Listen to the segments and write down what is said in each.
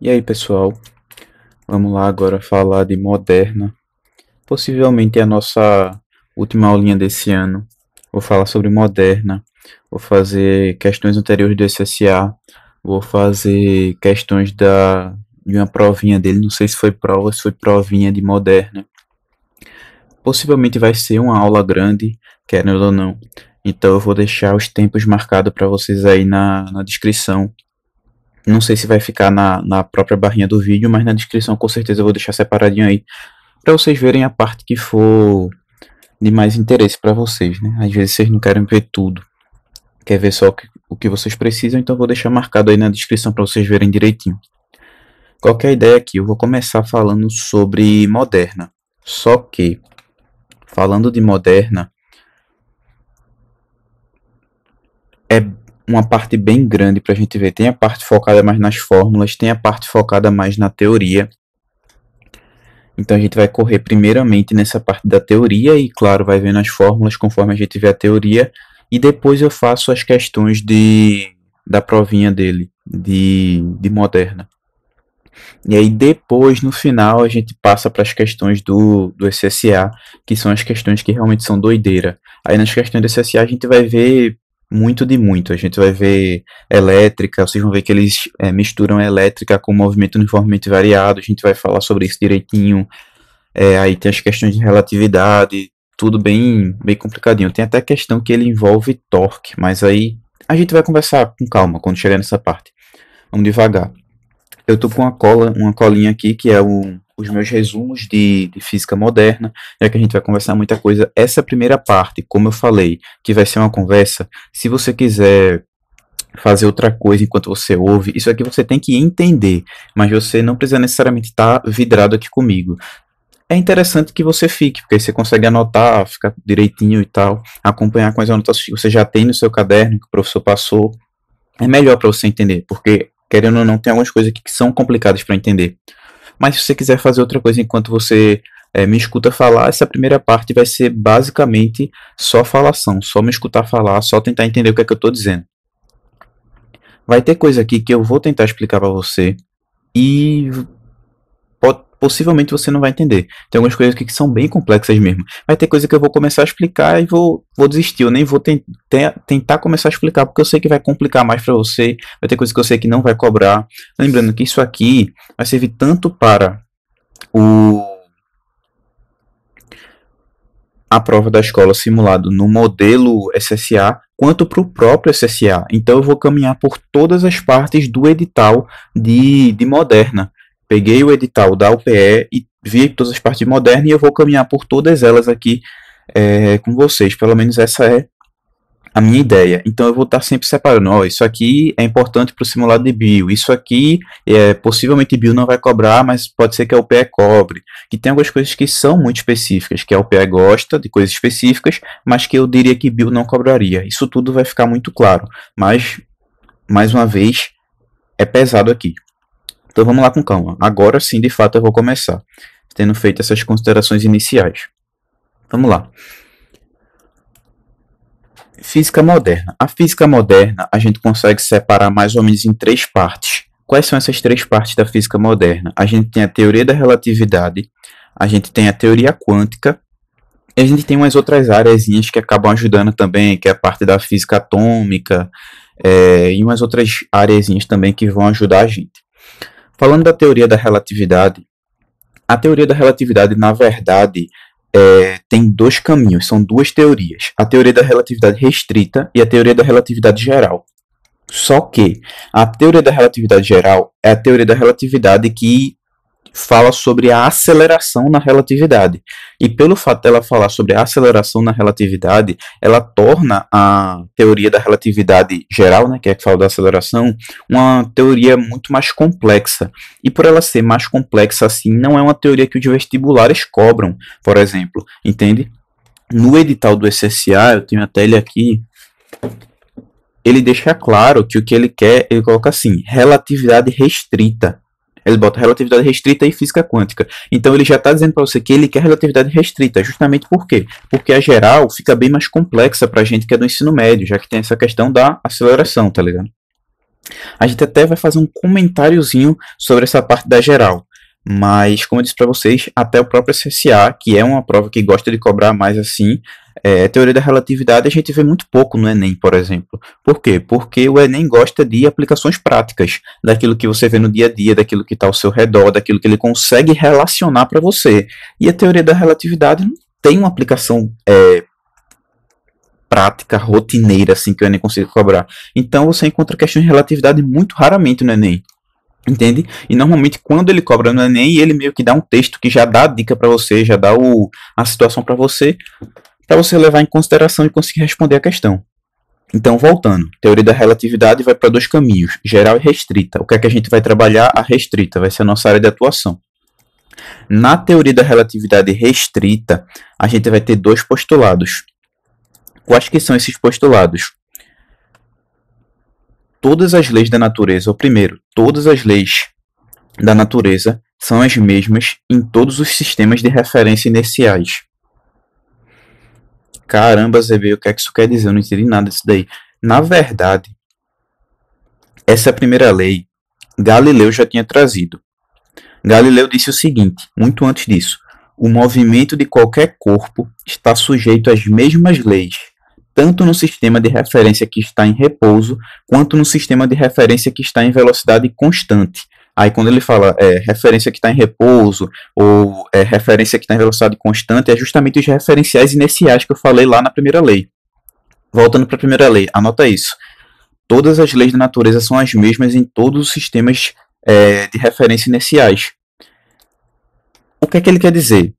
E aí, pessoal, vamos lá agora falar de Moderna. Possivelmente é a nossa última aulinha desse ano. Vou falar sobre Moderna, vou fazer questões anteriores do SSA, vou fazer questões de uma provinha dele, não sei se foi prova, se foi provinha de Moderna. Possivelmente vai ser uma aula grande, querendo ou não. Então eu vou deixar os tempos marcados para vocês aí na descrição. Não sei se vai ficar na própria barrinha do vídeo, mas na descrição com certeza eu vou deixar separadinho aí para vocês verem a parte que for de mais interesse para vocês, né? Às vezes vocês não querem ver tudo, quer ver só o que vocês precisam, então eu vou deixar marcado aí na descrição para vocês verem direitinho. Qualquer ideia aqui, eu vou começar falando sobre Moderna. Só que, falando de Moderna, é uma parte bem grande para a gente ver. Tem a parte focada mais nas fórmulas, tem a parte focada mais na teoria. Então a gente vai correr primeiramente nessa parte da teoria e, claro, vai vendo as fórmulas conforme a gente vê a teoria. E depois eu faço as questões da provinha dele, de Moderna. E aí depois, no final, a gente passa para as questões do SSA, que são as questões que realmente são doideira. Aí nas questões do SSA a gente vai ver muito de muito. A gente vai ver elétrica, vocês vão ver que eles misturam elétrica com movimento uniformemente variado, a gente vai falar sobre isso direitinho. Aí tem as questões de relatividade, tudo bem complicadinho. Tem até questão que ele envolve torque, mas aí a gente vai conversar com calma quando chegar nessa parte. Vamos devagar. Eu tô com uma colinha aqui que é os meus resumos de física moderna, já que a gente vai conversar muita coisa. Essa primeira parte, como eu falei, que vai ser uma conversa, se você quiser fazer outra coisa enquanto você ouve, isso aqui você tem que entender, mas você não precisa necessariamente estar vidrado aqui comigo. É interessante que você fique, porque aí você consegue anotar, ficar direitinho e tal, acompanhar com as anotações que você já tem no seu caderno, que o professor passou. É melhor para você entender, porque querendo ou não, tem algumas coisas aqui que são complicadas para entender. Mas se você quiser fazer outra coisa enquanto você me escuta falar, essa primeira parte vai ser basicamente só falação, só me escutar falar, só tentar entender o que é que eu estou dizendo. Vai ter coisa aqui que eu vou tentar explicar para você e possivelmente você não vai entender. Tem algumas coisas aqui que são bem complexas mesmo. Vai ter coisa que eu vou começar a explicar e vou desistir. Eu nem vou tentar começar a explicar, porque eu sei que vai complicar mais para você. Vai ter coisa que eu sei que não vai cobrar. Lembrando que isso aqui vai servir tanto para a prova da escola simulado no modelo SSA, quanto para o próprio SSA. Então eu vou caminhar por todas as partes do edital de Moderna. Peguei o edital da UPE e vi todas as partes de Moderna e eu vou caminhar por todas elas aqui com vocês. Pelo menos essa é a minha ideia. Então eu vou estar sempre separando. Ó, isso aqui é importante para o simulado de bio. Isso aqui, possivelmente bio não vai cobrar, mas pode ser que a UPE cobre. Que tem algumas coisas que são muito específicas, que a UPE gosta de coisas específicas, mas que eu diria que bio não cobraria. Isso tudo vai ficar muito claro. Mas, mais uma vez, é pesado aqui. Então vamos lá com calma. Agora sim, de fato, eu vou começar, tendo feito essas considerações iniciais. Vamos lá. Física moderna. A física moderna a gente consegue separar mais ou menos em três partes. Quais são essas três partes da física moderna? A gente tem a teoria da relatividade, a gente tem a teoria quântica, e a gente tem umas outras áreas que acabam ajudando também, que é a parte da física atômica, e umas outras áreas também que vão ajudar a gente. Falando da teoria da relatividade, a teoria da relatividade, na verdade, tem dois caminhos, são duas teorias. A teoria da relatividade restrita e a teoria da relatividade geral. Só que a teoria da relatividade geral é a teoria da relatividade que fala sobre a aceleração na relatividade. E pelo fato dela falar sobre a aceleração na relatividade, ela torna a teoria da relatividade geral, né, que é que fala da aceleração, uma teoria muito mais complexa. E por ela ser mais complexa assim, não é uma teoria que os vestibulares cobram, por exemplo, entende? No edital do SSA, eu tenho até ele aqui, ele deixa claro que o que ele quer, ele coloca assim, relatividade restrita. Ele bota relatividade restrita e física quântica. Então ele já está dizendo para você que ele quer relatividade restrita. Justamente por quê? Porque a geral fica bem mais complexa para a gente que é do ensino médio, já que tem essa questão da aceleração, tá ligado? A gente até vai fazer um comentáriozinho sobre essa parte da geral. Mas, como eu disse para vocês, até o próprio SSA, que é uma prova que gosta de cobrar mais assim, teoria da relatividade a gente vê muito pouco no Enem, por exemplo. Por quê? Porque o Enem gosta de aplicações práticas, daquilo que você vê no dia a dia, daquilo que está ao seu redor, daquilo que ele consegue relacionar para você. E a teoria da relatividade não tem uma aplicação prática, rotineira, assim, que o Enem consiga cobrar. Então você encontra questões de relatividade muito raramente no Enem. Entende? E normalmente quando ele cobra no Enem, ele meio que dá um texto que já dá a dica para você, já dá a situação para você levar em consideração e conseguir responder a questão. Então, voltando, teoria da relatividade vai para dois caminhos, geral e restrita. O que é que a gente vai trabalhar? A restrita, vai ser a nossa área de atuação. Na teoria da relatividade restrita, a gente vai ter dois postulados. Quais que são esses postulados? Todas as leis da natureza, ou primeiro, todas as leis da natureza são as mesmas em todos os sistemas de referência iniciais. Caramba, ZB, o que é que isso quer dizer? Eu não entendi nada disso daí. Na verdade, essa primeira lei, Galileu já tinha trazido. Galileu disse o seguinte, muito antes disso: o movimento de qualquer corpo está sujeito às mesmas leis, tanto no sistema de referência que está em repouso, quanto no sistema de referência que está em velocidade constante. Aí quando ele fala referência que está em repouso ou referência que está em velocidade constante, é justamente os referenciais iniciais que eu falei lá na primeira lei. Voltando para a primeira lei, anota isso. Todas as leis da natureza são as mesmas em todos os sistemas de referência iniciais. O que é que ele quer dizer?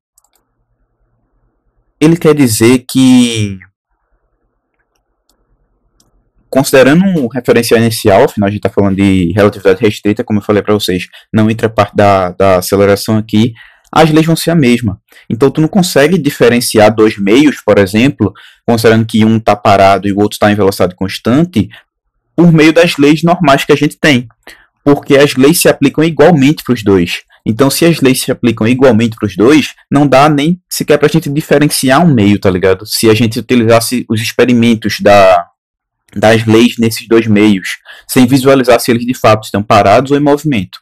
Ele quer dizer que, considerando um referencial inicial, afinal a gente está falando de relatividade restrita, como eu falei para vocês, não entra a parte da aceleração aqui, as leis vão ser a mesma. Então tu não consegue diferenciar dois meios, por exemplo, considerando que um está parado e o outro está em velocidade constante, por meio das leis normais que a gente tem. Porque as leis se aplicam igualmente para os dois. Então, se as leis se aplicam igualmente para os dois, não dá nem sequer para a gente diferenciar um meio, tá ligado? Se a gente utilizasse os experimentos das leis nesses dois meios, sem visualizar se eles de fato estão parados ou em movimento.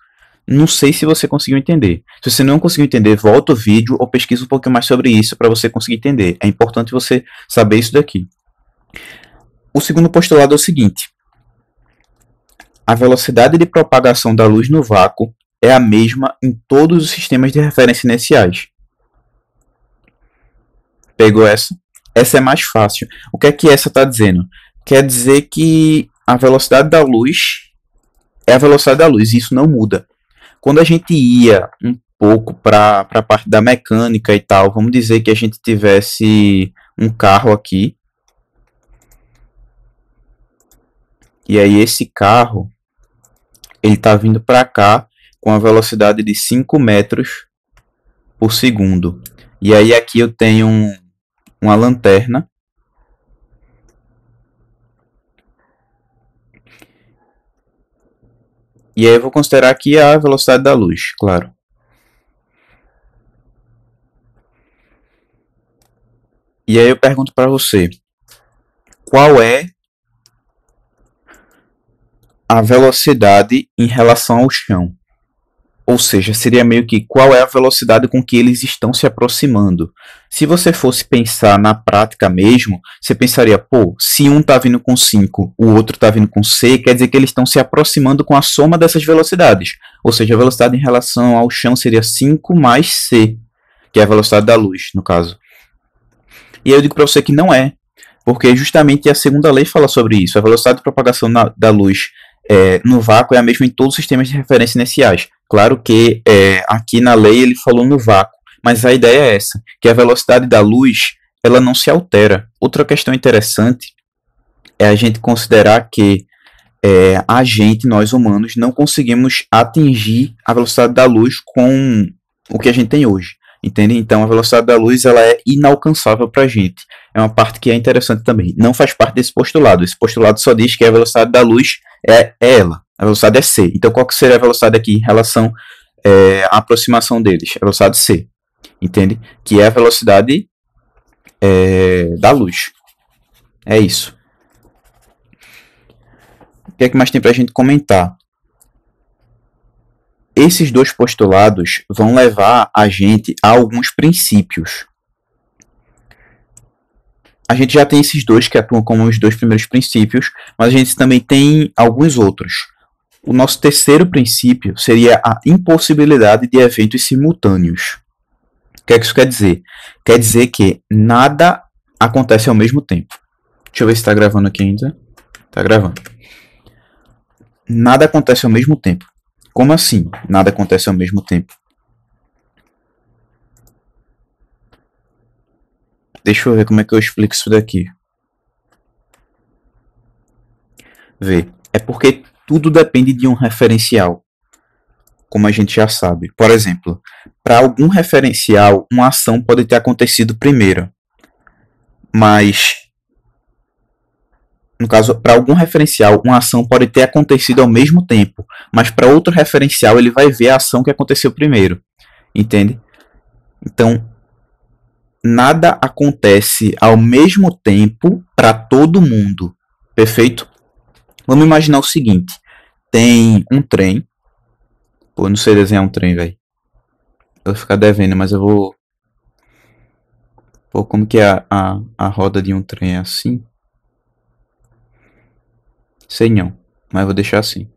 Não sei se você conseguiu entender. Se você não conseguiu entender, volta o vídeo ou pesquisa um pouquinho mais sobre isso para você conseguir entender. É importante você saber isso daqui. O segundo postulado é o seguinte: a velocidade de propagação da luz no vácuo é a mesma em todos os sistemas de referência iniciais. Pegou essa? Essa é mais fácil. O que é que essa está dizendo? Quer dizer que a velocidade da luz é a velocidade da luz, e isso não muda. Quando a gente ia um pouco para a parte da mecânica e tal, vamos dizer que a gente tivesse um carro aqui, e aí esse carro ele está vindo para cá com a velocidade de 5 metros por segundo. E aí aqui eu tenho uma lanterna. E aí eu vou considerar aqui a velocidade da luz, claro. E aí eu pergunto para você, qual é a velocidade em relação ao chão? Ou seja, seria meio que qual é a velocidade com que eles estão se aproximando. Se você fosse pensar na prática mesmo, você pensaria, pô, se um está vindo com 5, o outro está vindo com C, quer dizer que eles estão se aproximando com a soma dessas velocidades. Ou seja, a velocidade em relação ao chão seria 5 mais C, que é a velocidade da luz, no caso. E aí eu digo para você que não é, porque justamente a segunda lei fala sobre isso. A velocidade de propagação da luz no vácuo é a mesma em todos os sistemas de referência iniciais. Claro que aqui na lei ele falou no vácuo, mas a ideia é essa, que a velocidade da luz ela não se altera. Outra questão interessante é a gente considerar que a gente, nós humanos, não conseguimos atingir a velocidade da luz com o que a gente tem hoje. Entende? Então a velocidade da luz ela é inalcançável para a gente. É uma parte que é interessante também. Não faz parte desse postulado. Esse postulado só diz que a velocidade da luz é ela. A velocidade é c. Então qual que seria a velocidade aqui em relação à aproximação deles? A velocidade c. Entende? Que é a velocidade da luz. É isso. que é que mais tem pra gente comentar? Esses dois postulados vão levar a gente a alguns princípios. A gente já tem esses dois que atuam como os dois primeiros princípios, mas a gente também tem alguns outros. O nosso terceiro princípio seria a impossibilidade de eventos simultâneos. O que é que isso quer dizer? Quer dizer que nada acontece ao mesmo tempo. Deixa eu ver se está gravando aqui ainda. Está gravando. Nada acontece ao mesmo tempo. Como assim? Nada acontece ao mesmo tempo. Deixa eu ver como é que eu explico isso daqui. Vê. É porque tudo depende de um referencial, como a gente já sabe. Por exemplo, para algum referencial, uma ação pode ter acontecido primeiro, mas, no caso, para algum referencial, uma ação pode ter acontecido ao mesmo tempo, mas para outro referencial, ele vai ver a ação que aconteceu primeiro, entende? Então, nada acontece ao mesmo tempo para todo mundo, perfeito? Vamos imaginar o seguinte, tem um trem. Pô, não sei desenhar um trem, velho. Eu vou ficar devendo, mas eu vou... Pô, como que é a roda de um trem? É assim? Sei não, mas vou deixar assim.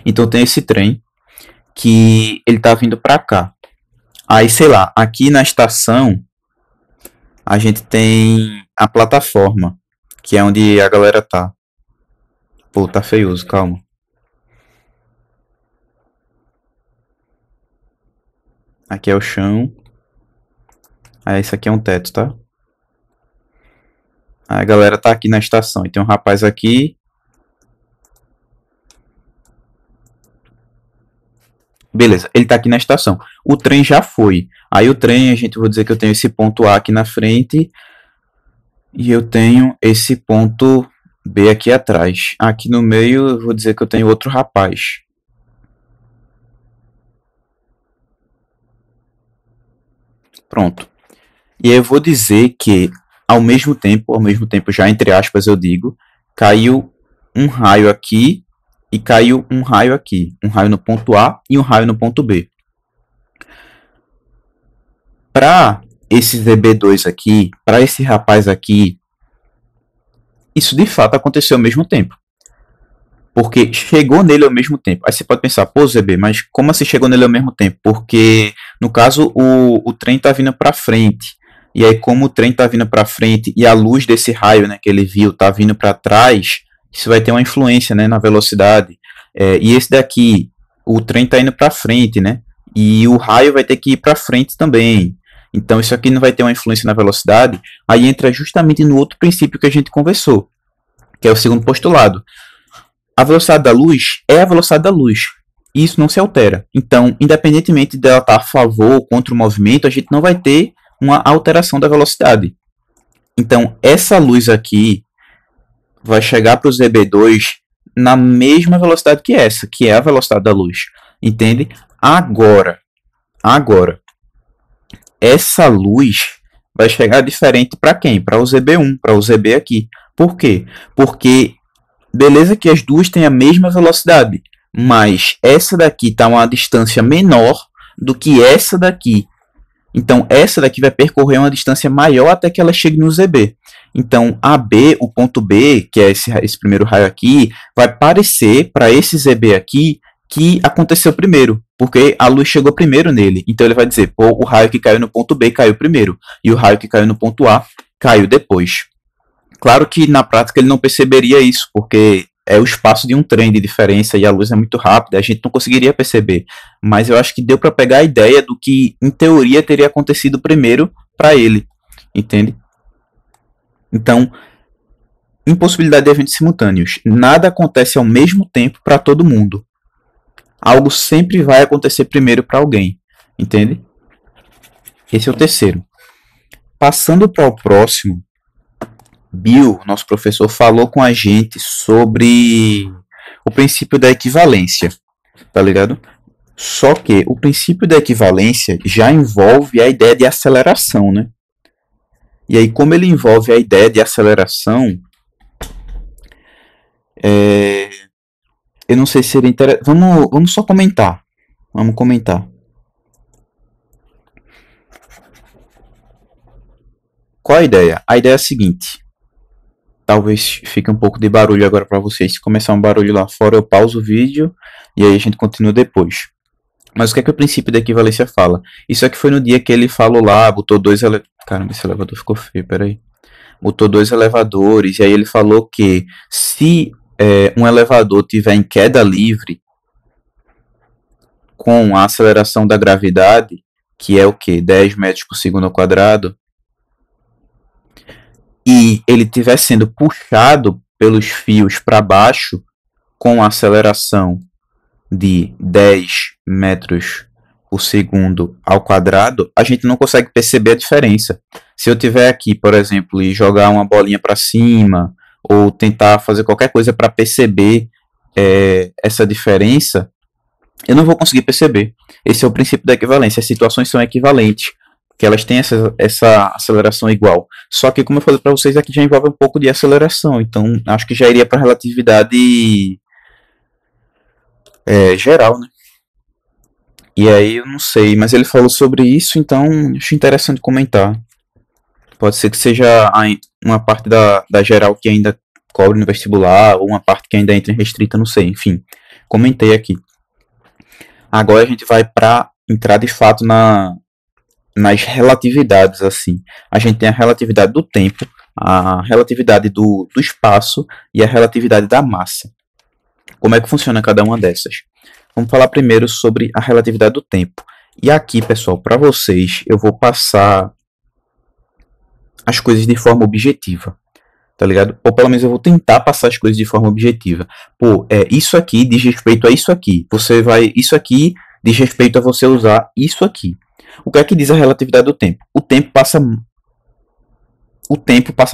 Então tem esse trem que ele tá vindo pra cá. Aí, sei lá, aqui na estação a gente tem a plataforma, que é onde a galera tá. Pô, tá feioso, calma. Aqui é o chão. Aí esse aqui é um teto, tá? Aí a galera tá aqui na estação. E tem um rapaz aqui. Beleza, ele tá aqui na estação. O trem já foi. Aí o trem, a gente vou dizer que eu tenho esse ponto A aqui na frente. E eu tenho esse ponto B aqui atrás. Aqui no meio, eu vou dizer que eu tenho outro rapaz. Pronto. E aí eu vou dizer que, ao mesmo tempo, já entre aspas eu digo, caiu um raio aqui e caiu um raio aqui. Um raio no ponto A e um raio no ponto B. Para esse ZB2 aqui, para esse rapaz aqui, isso de fato aconteceu ao mesmo tempo. Porque chegou nele ao mesmo tempo. Aí você pode pensar, pô, ZB, mas como assim chegou nele ao mesmo tempo? Porque, no caso, o trem tá vindo para frente. E aí, como o trem tá vindo para frente e a luz desse raio, né, que ele viu tá vindo para trás, isso vai ter uma influência, né, na velocidade. E esse daqui, o trem tá indo para frente, né? E o raio vai ter que ir para frente também. Então, isso aqui não vai ter uma influência na velocidade. Aí entra justamente no outro princípio que a gente conversou, que é o segundo postulado. A velocidade da luz é a velocidade da luz. E isso não se altera. Então, independentemente dela estar a favor ou contra o movimento, a gente não vai ter uma alteração da velocidade. Então, essa luz aqui vai chegar para o ZB2 na mesma velocidade que essa, que é a velocidade da luz. Entende? Agora, essa luz vai chegar diferente para quem? Para o ZB1, para o ZB aqui. Por quê? Porque beleza que as duas têm a mesma velocidade, mas essa daqui está a uma distância menor do que essa daqui. Então, essa daqui vai percorrer uma distância maior até que ela chegue no ZB. Então, AB, o ponto B, que é esse primeiro raio aqui, vai parecer para esse ZB aqui que aconteceu primeiro, porque a luz chegou primeiro nele. Então, ele vai dizer, pô, o raio que caiu no ponto B caiu primeiro, e o raio que caiu no ponto A caiu depois. Claro que na prática ele não perceberia isso, porque é o espaço de um trem de diferença e a luz é muito rápida, a gente não conseguiria perceber. Mas eu acho que deu para pegar a ideia do que, em teoria, teria acontecido primeiro para ele, entende? Então, impossibilidade de eventos simultâneos. Nada acontece ao mesmo tempo para todo mundo. Algo sempre vai acontecer primeiro para alguém, entende? Esse é o terceiro. Passando para o próximo, Bill, nosso professor, falou com a gente sobre o princípio da equivalência, tá ligado? Só que o princípio da equivalência já envolve a ideia de aceleração, né? E aí, como ele envolve a ideia de aceleração, É, eu não sei se seria interessante. Vamos só comentar. Vamos comentar. Qual a ideia? A ideia é a seguinte. Talvez fique um pouco de barulho agora para vocês. Se começar um barulho lá fora, eu pauso o vídeo e aí a gente continua depois. Mas o que é que o princípio da equivalência fala? Isso aqui foi no dia que ele falou lá, botou dois Caramba, esse elevador ficou feio, peraí. Botou dois elevadores, e aí ele falou que se um elevador tiver em queda livre com a aceleração da gravidade, que é o que? 10 metros por segundo ao quadrado, e ele estiver sendo puxado pelos fios para baixo com a aceleração de 10 metros por segundo ao quadrado, a gente não consegue perceber a diferença. Se eu tiver aqui, por exemplo, e jogar uma bolinha para cima, ou tentar fazer qualquer coisa para perceber essa diferença, eu não vou conseguir perceber. Esse é o princípio da equivalência. As situações são equivalentes, que elas têm essa aceleração igual. Só que, como eu falei para vocês, aqui já envolve um pouco de aceleração. Então, acho que já iria para a relatividade geral, né? E aí eu não sei, mas ele falou sobre isso, então acho interessante comentar. Pode ser que seja uma parte da geral que ainda cobre no vestibular, ou uma parte que ainda entra em restrita, não sei, enfim. Comentei aqui. Agora a gente vai para entrar de fato nas relatividades, assim. A gente tem a relatividade do tempo, a relatividade do espaço e a relatividade da massa. Como é que funciona cada uma dessas? Vamos falar primeiro sobre a relatividade do tempo. E aqui, pessoal, para vocês, eu vou passar as coisas de forma objetiva, tá ligado? Ou pelo menos eu vou tentar passar as coisas de forma objetiva. Pô, isso aqui diz respeito a isso aqui. Isso aqui diz respeito a você usar isso aqui. O que é que diz a relatividade do tempo? O tempo passa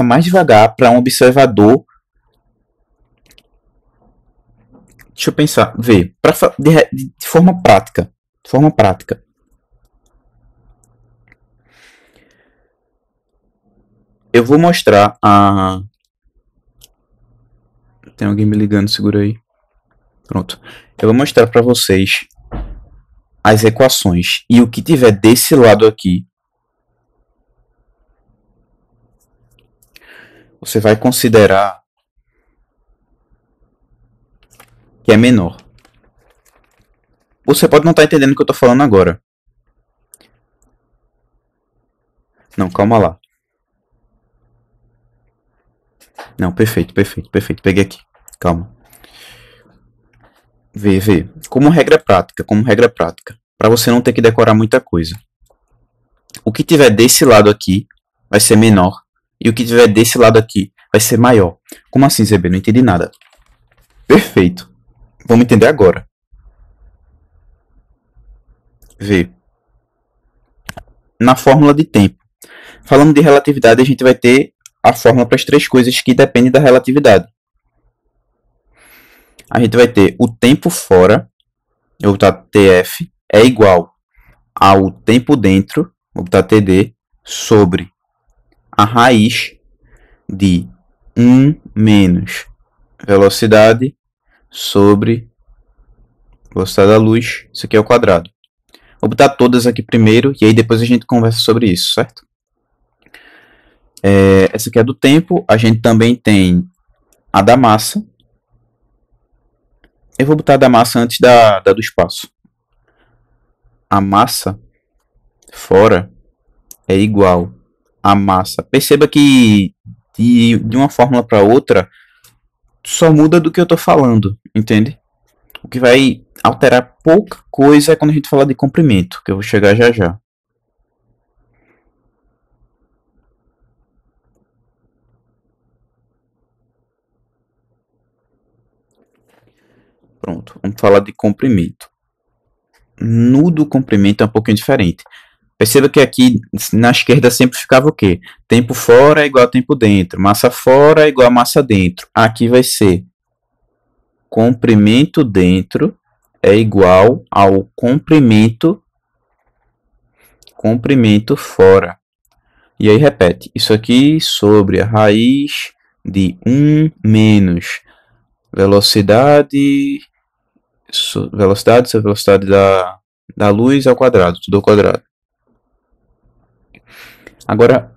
mais devagar para um observador. Deixa eu pensar, ver, de forma prática, eu vou mostrar a... Tem alguém me ligando, segura aí. Pronto. Eu vou mostrar para vocês as equações, e o que tiver desse lado aqui, você vai considerar que é menor. Você pode não estar entendendo o que eu estou falando agora. Não, calma lá. Não, perfeito. Peguei aqui. Calma. Vê. Como regra prática. Para você não ter que decorar muita coisa. O que tiver desse lado aqui vai ser menor. E o que tiver desse lado aqui vai ser maior. Como assim, ZB? Não entendi nada. Perfeito. Vamos entender agora. Vê. Na fórmula de tempo. Falando de relatividade, a gente vai ter a fórmula para as três coisas que dependem da relatividade. A gente vai ter o tempo fora, eu vou botar TF, é igual ao tempo dentro, vou botar TD, sobre a raiz de 1 menos velocidade sobre velocidade da luz, isso aqui é o quadrado. Vou botar todas aqui primeiro e aí depois a gente conversa sobre isso, certo? Essa aqui é do tempo, a gente também tem a da massa. Eu vou botar a da massa antes da do espaço. A massa fora é igual a massa. Perceba que de uma fórmula para outra só muda do que eu estou falando, entende? O que vai alterar pouca coisa é quando a gente fala de comprimento, que eu vou chegar já já. Pronto, vamos falar de comprimento. No do comprimento é um pouquinho diferente. Perceba que aqui na esquerda sempre ficava o quê? Tempo fora é igual a tempo dentro. Massa fora é igual a massa dentro. Aqui vai ser comprimento dentro é igual ao comprimento fora. E aí repete. Isso aqui sobre a raiz de 1 menos Velocidade, velocidade sobre velocidade da luz ao quadrado, tudo ao quadrado. Agora,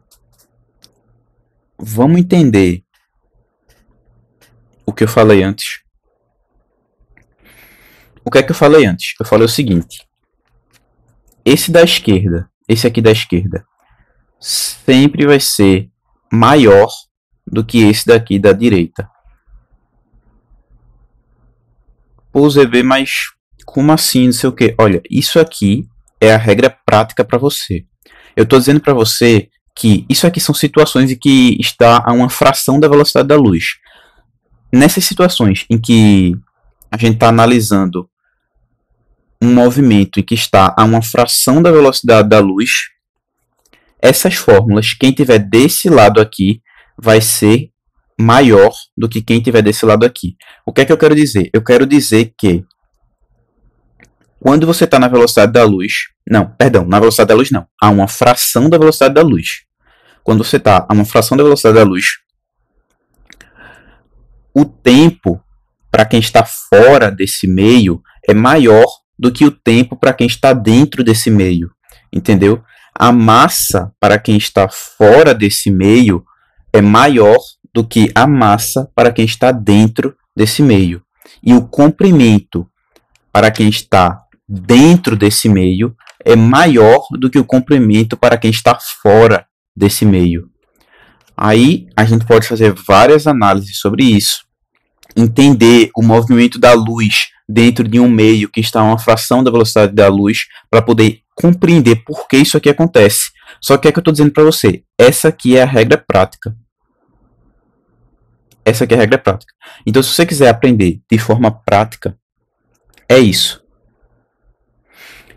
vamos entender o que eu falei antes. O que é que eu falei antes? Eu falei o seguinte: esse da esquerda, esse aqui da esquerda, sempre vai ser maior do que esse daqui da direita. Pô, ZB, mas como assim? Não sei o que. Olha, isso aqui é a regra prática para você. Eu estou dizendo para você que isso aqui são situações em que está a uma fração da velocidade da luz. Nessas situações em que a gente está analisando um movimento em que está a uma fração da velocidade da luz, essas fórmulas, quem tiver desse lado aqui vai ser maior do que quem tiver desse lado aqui. O que é que eu quero dizer? Eu quero dizer que quando você está na velocidade da luz, não, perdão, na velocidade da luz não, a uma fração da velocidade da luz. Quando você está a uma fração da velocidade da luz, o tempo para quem está fora desse meio é maior do que o tempo para quem está dentro desse meio, entendeu? A massa para quem está fora desse meio é maior do que a massa para quem está dentro desse meio. E o comprimento para quem está dentro desse meio é maior do que o comprimento para quem está fora desse meio. Aí a gente pode fazer várias análises sobre isso, entender o movimento da luz dentro de um meio que está a uma fração da velocidade da luz para poder compreender por que isso aqui acontece. Só que é que eu estou dizendo para você, essa aqui é a regra prática. Essa aqui é a regra prática. Então, se você quiser aprender de forma prática, é isso.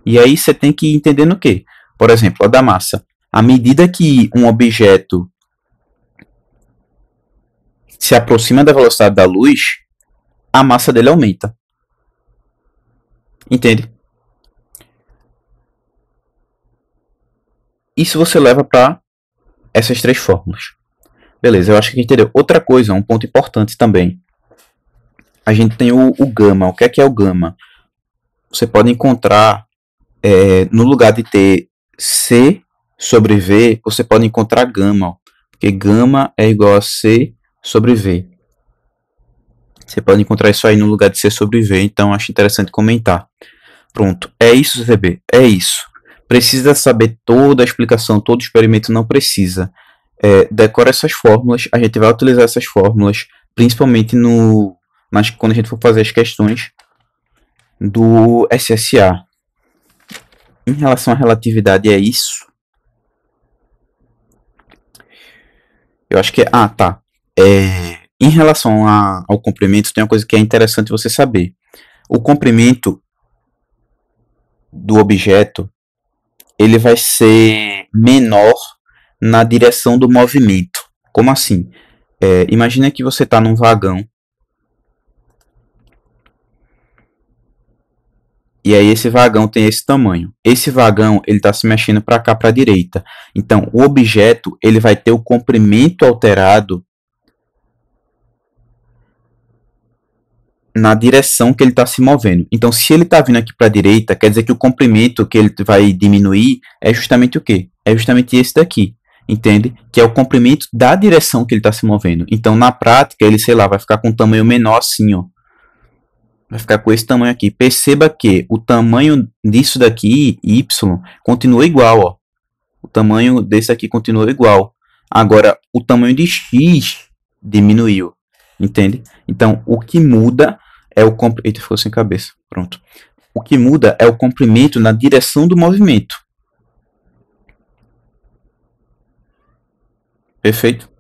E aí você tem que entender no quê? Por exemplo, a da massa. À medida que um objeto se aproxima da velocidade da luz, a massa dele aumenta. Entende? Isso você leva para essas três fórmulas. Beleza, eu acho que entendeu. Outra coisa, um ponto importante também. A gente tem o gama. O que é o gama? Você pode encontrar, no lugar de ter C sobre V, você pode encontrar gama. Porque gama é igual a C sobre V. Você pode encontrar isso aí no lugar de C sobre V, então acho interessante comentar. Pronto, é isso, VB, é isso. Precisa saber toda a explicação, todo o experimento, não precisa. Decora essas fórmulas, a gente vai utilizar essas fórmulas, principalmente quando a gente for fazer as questões do SSA. Em relação à relatividade, é isso. Eu acho que tá. Em relação ao comprimento, tem uma coisa que é interessante você saber. O comprimento do objeto, ele vai ser menor na direção do movimento. Como assim? Imagina que você está num vagão. E aí esse vagão tem esse tamanho. Esse vagão ele está se mexendo para cá, para a direita. Então o objeto ele vai ter o comprimento alterado na direção que ele está se movendo. Então se ele está vindo aqui para a direita, quer dizer que o comprimento que ele vai diminuir é justamente o quê? É justamente esse daqui. Entende? Que é o comprimento da direção que ele está se movendo. Então na prática ele, sei lá, vai ficar com um tamanho menor assim, ó. Vai ficar com esse tamanho aqui. Perceba que o tamanho disso daqui, y, continua igual, ó. O tamanho desse aqui continua igual. Agora, o tamanho de x diminuiu. Entende? Então, o que muda é o comprimento... Eita, ficou sem cabeça. Pronto. O que muda é o comprimento na direção do movimento. Perfeito?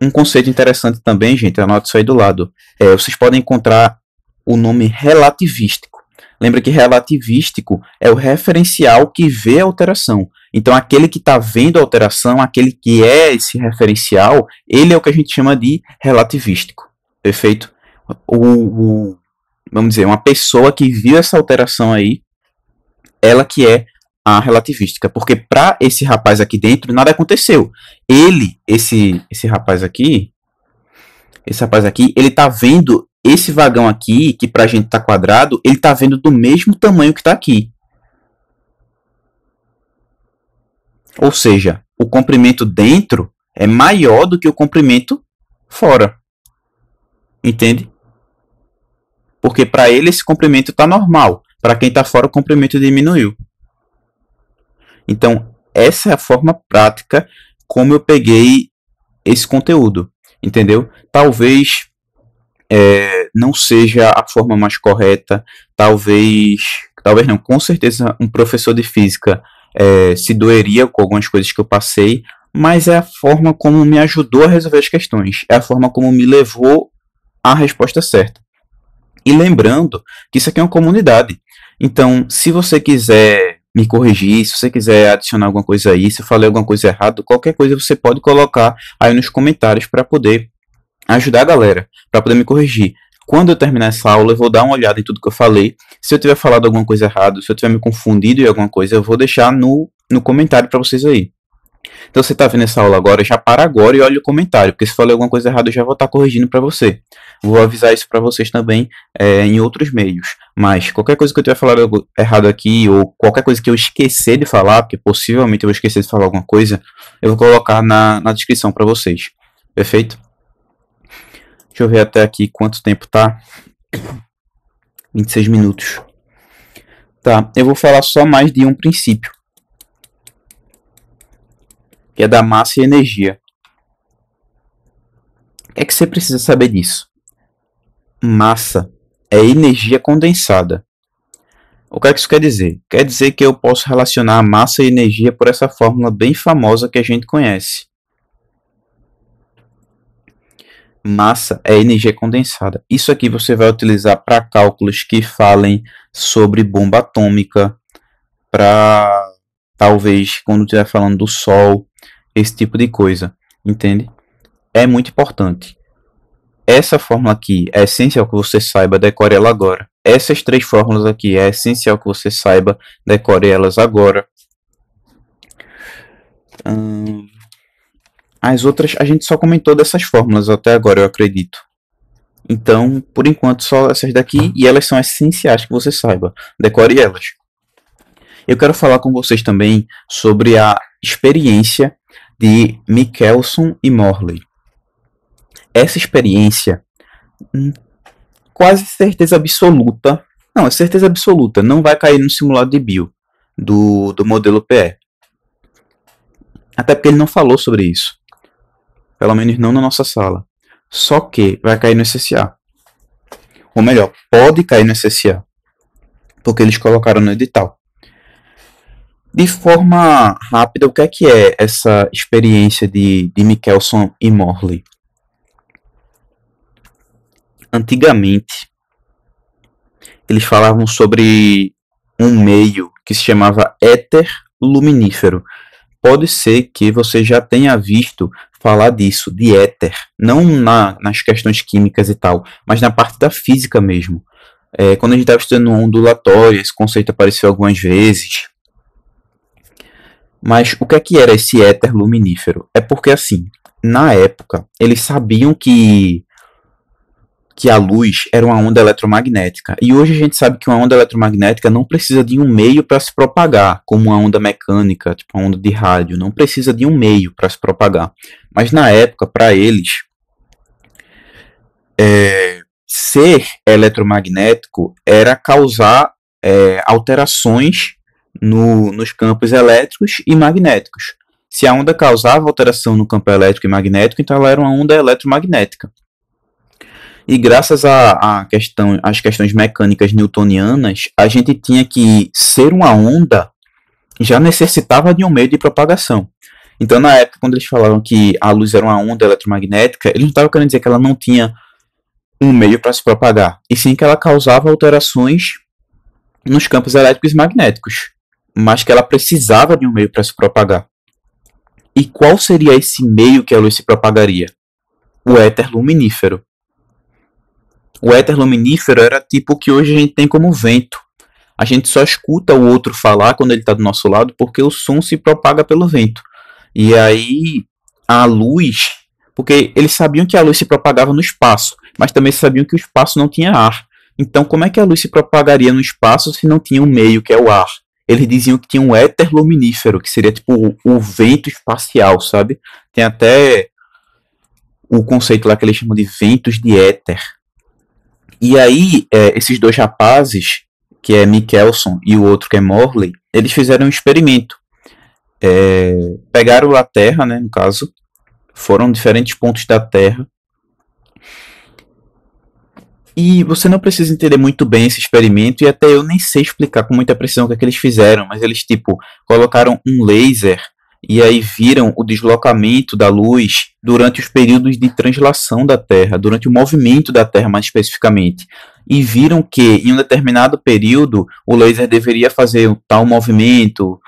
Um conceito interessante também, gente, anota isso aí do lado. Vocês podem encontrar o nome relativístico. Lembra que relativístico é o referencial que vê a alteração. Então, aquele que está vendo a alteração, aquele que é esse referencial, ele é o que a gente chama de relativístico. Perfeito? Vamos dizer, uma pessoa que viu essa alteração aí, ela que é a relativística, porque para esse rapaz aqui dentro nada aconteceu. Esse rapaz aqui, Esse rapaz aqui, ele tá vendo esse vagão aqui, que pra gente tá quadrado, ele tá vendo do mesmo tamanho que tá aqui. Ou seja, o comprimento dentro é maior do que o comprimento fora. Entende? Porque para ele esse comprimento está normal. Para quem está fora, o comprimento diminuiu. Então, essa é a forma prática como eu peguei esse conteúdo. Entendeu? Talvez não seja a forma mais correta. Talvez não. Com certeza, um professor de física se doeria com algumas coisas que eu passei. Mas é a forma como me ajudou a resolver as questões. É a forma como me levou à resposta certa. E lembrando que isso aqui é uma comunidade. Então, se você quiser me corrigir, se você quiser adicionar alguma coisa aí, se eu falei alguma coisa errada, qualquer coisa você pode colocar aí nos comentários para poder ajudar a galera, para poder me corrigir. Quando eu terminar essa aula, eu vou dar uma olhada em tudo que eu falei. Se eu tiver falado alguma coisa errada, se eu tiver me confundido em alguma coisa, eu vou deixar no comentário para vocês aí. Então, você está vendo essa aula agora, já para agora e olha o comentário, porque se falei alguma coisa errada, eu já vou estar corrigindo para você. Vou avisar isso para vocês também em outros meios. Mas qualquer coisa que eu tiver falado errado aqui, ou qualquer coisa que eu esquecer de falar, porque possivelmente eu vou esquecer de falar alguma coisa, eu vou colocar na descrição para vocês. Perfeito? Deixa eu ver até aqui quanto tempo tá. 26 minutos. Tá, eu vou falar só mais de um princípio, que é da massa e energia. O que é que você precisa saber disso? Massa é energia condensada. O que é que isso quer dizer? Quer dizer que eu posso relacionar massa e energia por essa fórmula bem famosa que a gente conhece. Massa é energia condensada. Isso aqui você vai utilizar para cálculos que falem sobre bomba atômica, para talvez quando estiver falando do Sol, esse tipo de coisa, entende? É muito importante. Essa fórmula aqui é essencial que você saiba, decore ela agora. Essas três fórmulas aqui é essencial que você saiba, decore elas agora. As outras a gente só comentou dessas fórmulas até agora, eu acredito. Então, por enquanto, só essas daqui, e elas são essenciais que você saiba. Decore elas. Eu quero falar com vocês também sobre a experiência de Michelson e Morley. Essa experiência, quase certeza absoluta, não, é certeza absoluta, não vai cair no simulado de bio do modelo PE. Até porque ele não falou sobre isso. Pelo menos não na nossa sala. Só que vai cair no SSA. Ou melhor, pode cair no SSA. Porque eles colocaram no edital. De forma rápida, o que é essa experiência de Michelson e Morley? Antigamente, eles falavam sobre um meio que se chamava éter luminífero. Pode ser que você já tenha visto falar disso, de éter, não nas questões químicas e tal, mas na parte da física mesmo. Quando a gente estava estudando ondulatória, esse conceito apareceu algumas vezes. Mas o que era esse éter luminífero? É porque, assim, na época, eles sabiam que a luz era uma onda eletromagnética. E hoje a gente sabe que uma onda eletromagnética não precisa de um meio para se propagar, como uma onda mecânica, tipo uma onda de rádio. Não precisa de um meio para se propagar. Mas na época, para eles, ser eletromagnético era causar alterações nos campos elétricos e magnéticos. Se a onda causava alteração no campo elétrico e magnético, então ela era uma onda eletromagnética. E graças às questões mecânicas newtonianas, a gente tinha que ser uma onda já necessitava de um meio de propagação. Então, na época, quando eles falavam que a luz era uma onda eletromagnética, eles não estavam querendo dizer que ela não tinha um meio para se propagar, e sim que ela causava alterações nos campos elétricos e magnéticos, mas que ela precisava de um meio para se propagar. E qual seria esse meio que a luz se propagaria? O éter luminífero. O éter luminífero era tipo o que hoje a gente tem como vento. A gente só escuta o outro falar quando ele está do nosso lado porque o som se propaga pelo vento. E aí a luz, Porque eles sabiam que a luz se propagava no espaço, mas também sabiam que o espaço não tinha ar. Então, como é que a luz se propagaria no espaço se não tinha um meio, que é o ar? Eles diziam que tinha um éter luminífero, que seria tipo o vento espacial, sabe? Tem até o conceito lá que eles chamam de ventos de éter. E aí, esses dois rapazes, que é Michelson e o outro que é Morley, eles fizeram um experimento. Pegaram a Terra, né, no caso, foram diferentes pontos da Terra. E você não precisa entender muito bem esse experimento, e até eu nem sei explicar com muita precisão o que é que eles fizeram, mas eles, tipo, colocaram um laser e aí viram o deslocamento da luz durante os períodos de translação da Terra, durante o movimento da Terra mais especificamente. E viram que em um determinado período o laser deveria fazer um tal movimento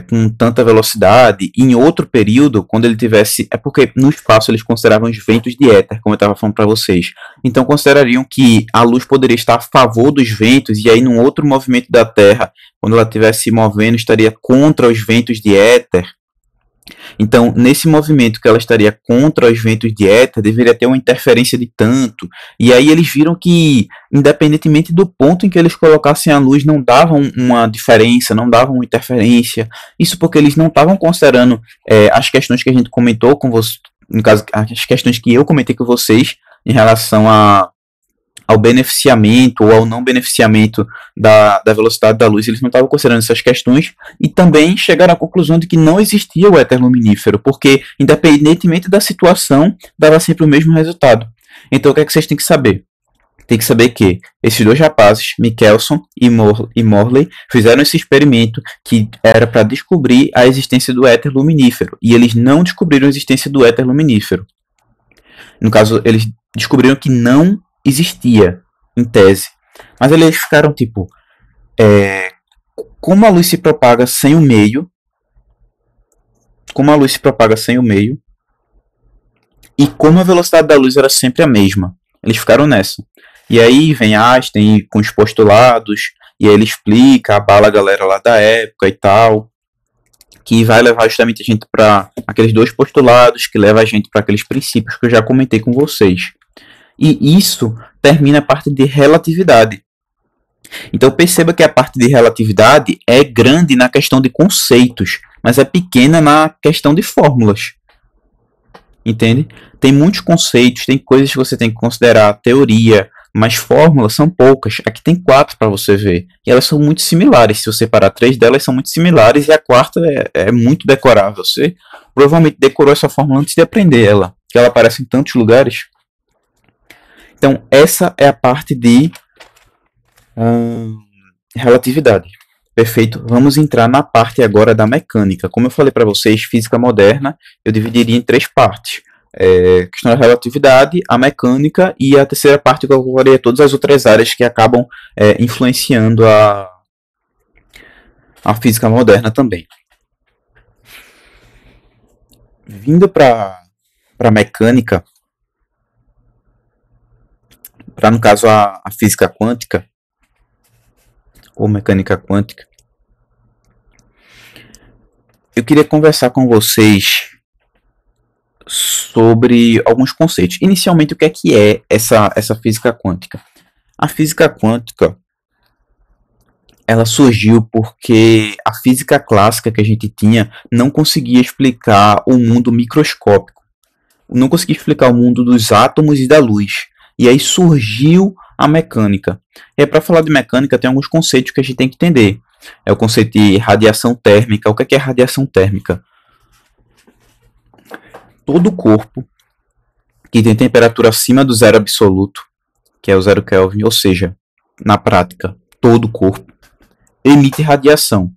com tanta velocidade, e em outro período, quando ele tivesse. É porque no espaço eles consideravam os ventos de éter, como eu estava falando para vocês. Então considerariam que a luz poderia estar a favor dos ventos, e aí num outro movimento da Terra, quando ela estivesse se movendo, estaria contra os ventos de éter. Então, nesse movimento que ela estaria contra os ventos de éter, deveria ter uma interferência de tanto. E aí eles viram que, independentemente do ponto em que eles colocassem a luz, não davam uma diferença, não davam uma interferência. Isso porque eles não estavam considerando as questões que a gente comentou com vocês, no caso, as questões que eu comentei com vocês em relação ao beneficiamento ou ao não beneficiamento da velocidade da luz. Eles não estavam considerando essas questões, e também chegaram à conclusão de que não existia o éter luminífero, porque, independentemente da situação, dava sempre o mesmo resultado. Então, o que é que vocês têm que saber? Tem que saber que esses dois rapazes, Michelson e Morley, fizeram esse experimento que era para descobrir a existência do éter luminífero, e eles não descobriram a existência do éter luminífero. No caso, eles descobriram que não existia, em tese. Mas eles ficaram tipo, como a luz se propaga sem o meio, e como a velocidade da luz era sempre a mesma. Eles ficaram nessa. E aí vem Einstein com os postulados, e aí ele explica, abala a galera lá da época e tal, que vai levar justamente a gente para aqueles dois postulados, que leva a gente para aqueles princípios que eu já comentei com vocês. E isso termina a parte de relatividade. Então perceba que a parte de relatividade é grande na questão de conceitos, mas é pequena na questão de fórmulas. Entende? Tem muitos conceitos, tem coisas que você tem que considerar, teoria, mas fórmulas são poucas. Aqui tem 4 para você ver. E elas são muito similares. Se você separar 3 delas, são muito similares, e a quarta é muito decorável. Você provavelmente decorou essa fórmula antes de aprender ela, que ela aparece em tantos lugares. Então, essa é a parte de relatividade. Perfeito? Vamos entrar na parte agora da mecânica. Como eu falei para vocês, física moderna eu dividiria em 3 partes. Questão da relatividade, a mecânica, e a terceira parte que eu colocaria todas as outras áreas que acabam influenciando a física moderna também. Vindo para a mecânica, para, no caso, a física quântica, ou mecânica quântica, eu queria conversar com vocês sobre alguns conceitos. Inicialmente, o que é essa física quântica? A física quântica, ela surgiu porque a física clássica que a gente tinha não conseguia explicar o mundo microscópico, não conseguia explicar o mundo dos átomos e da luz. E aí surgiu a mecânica. E para falar de mecânica, tem alguns conceitos que a gente tem que entender. É o conceito de radiação térmica. O que é radiação térmica? Todo corpo que tem temperatura acima do zero absoluto, que é o 0 Kelvin, ou seja, na prática, todo corpo, emite radiação.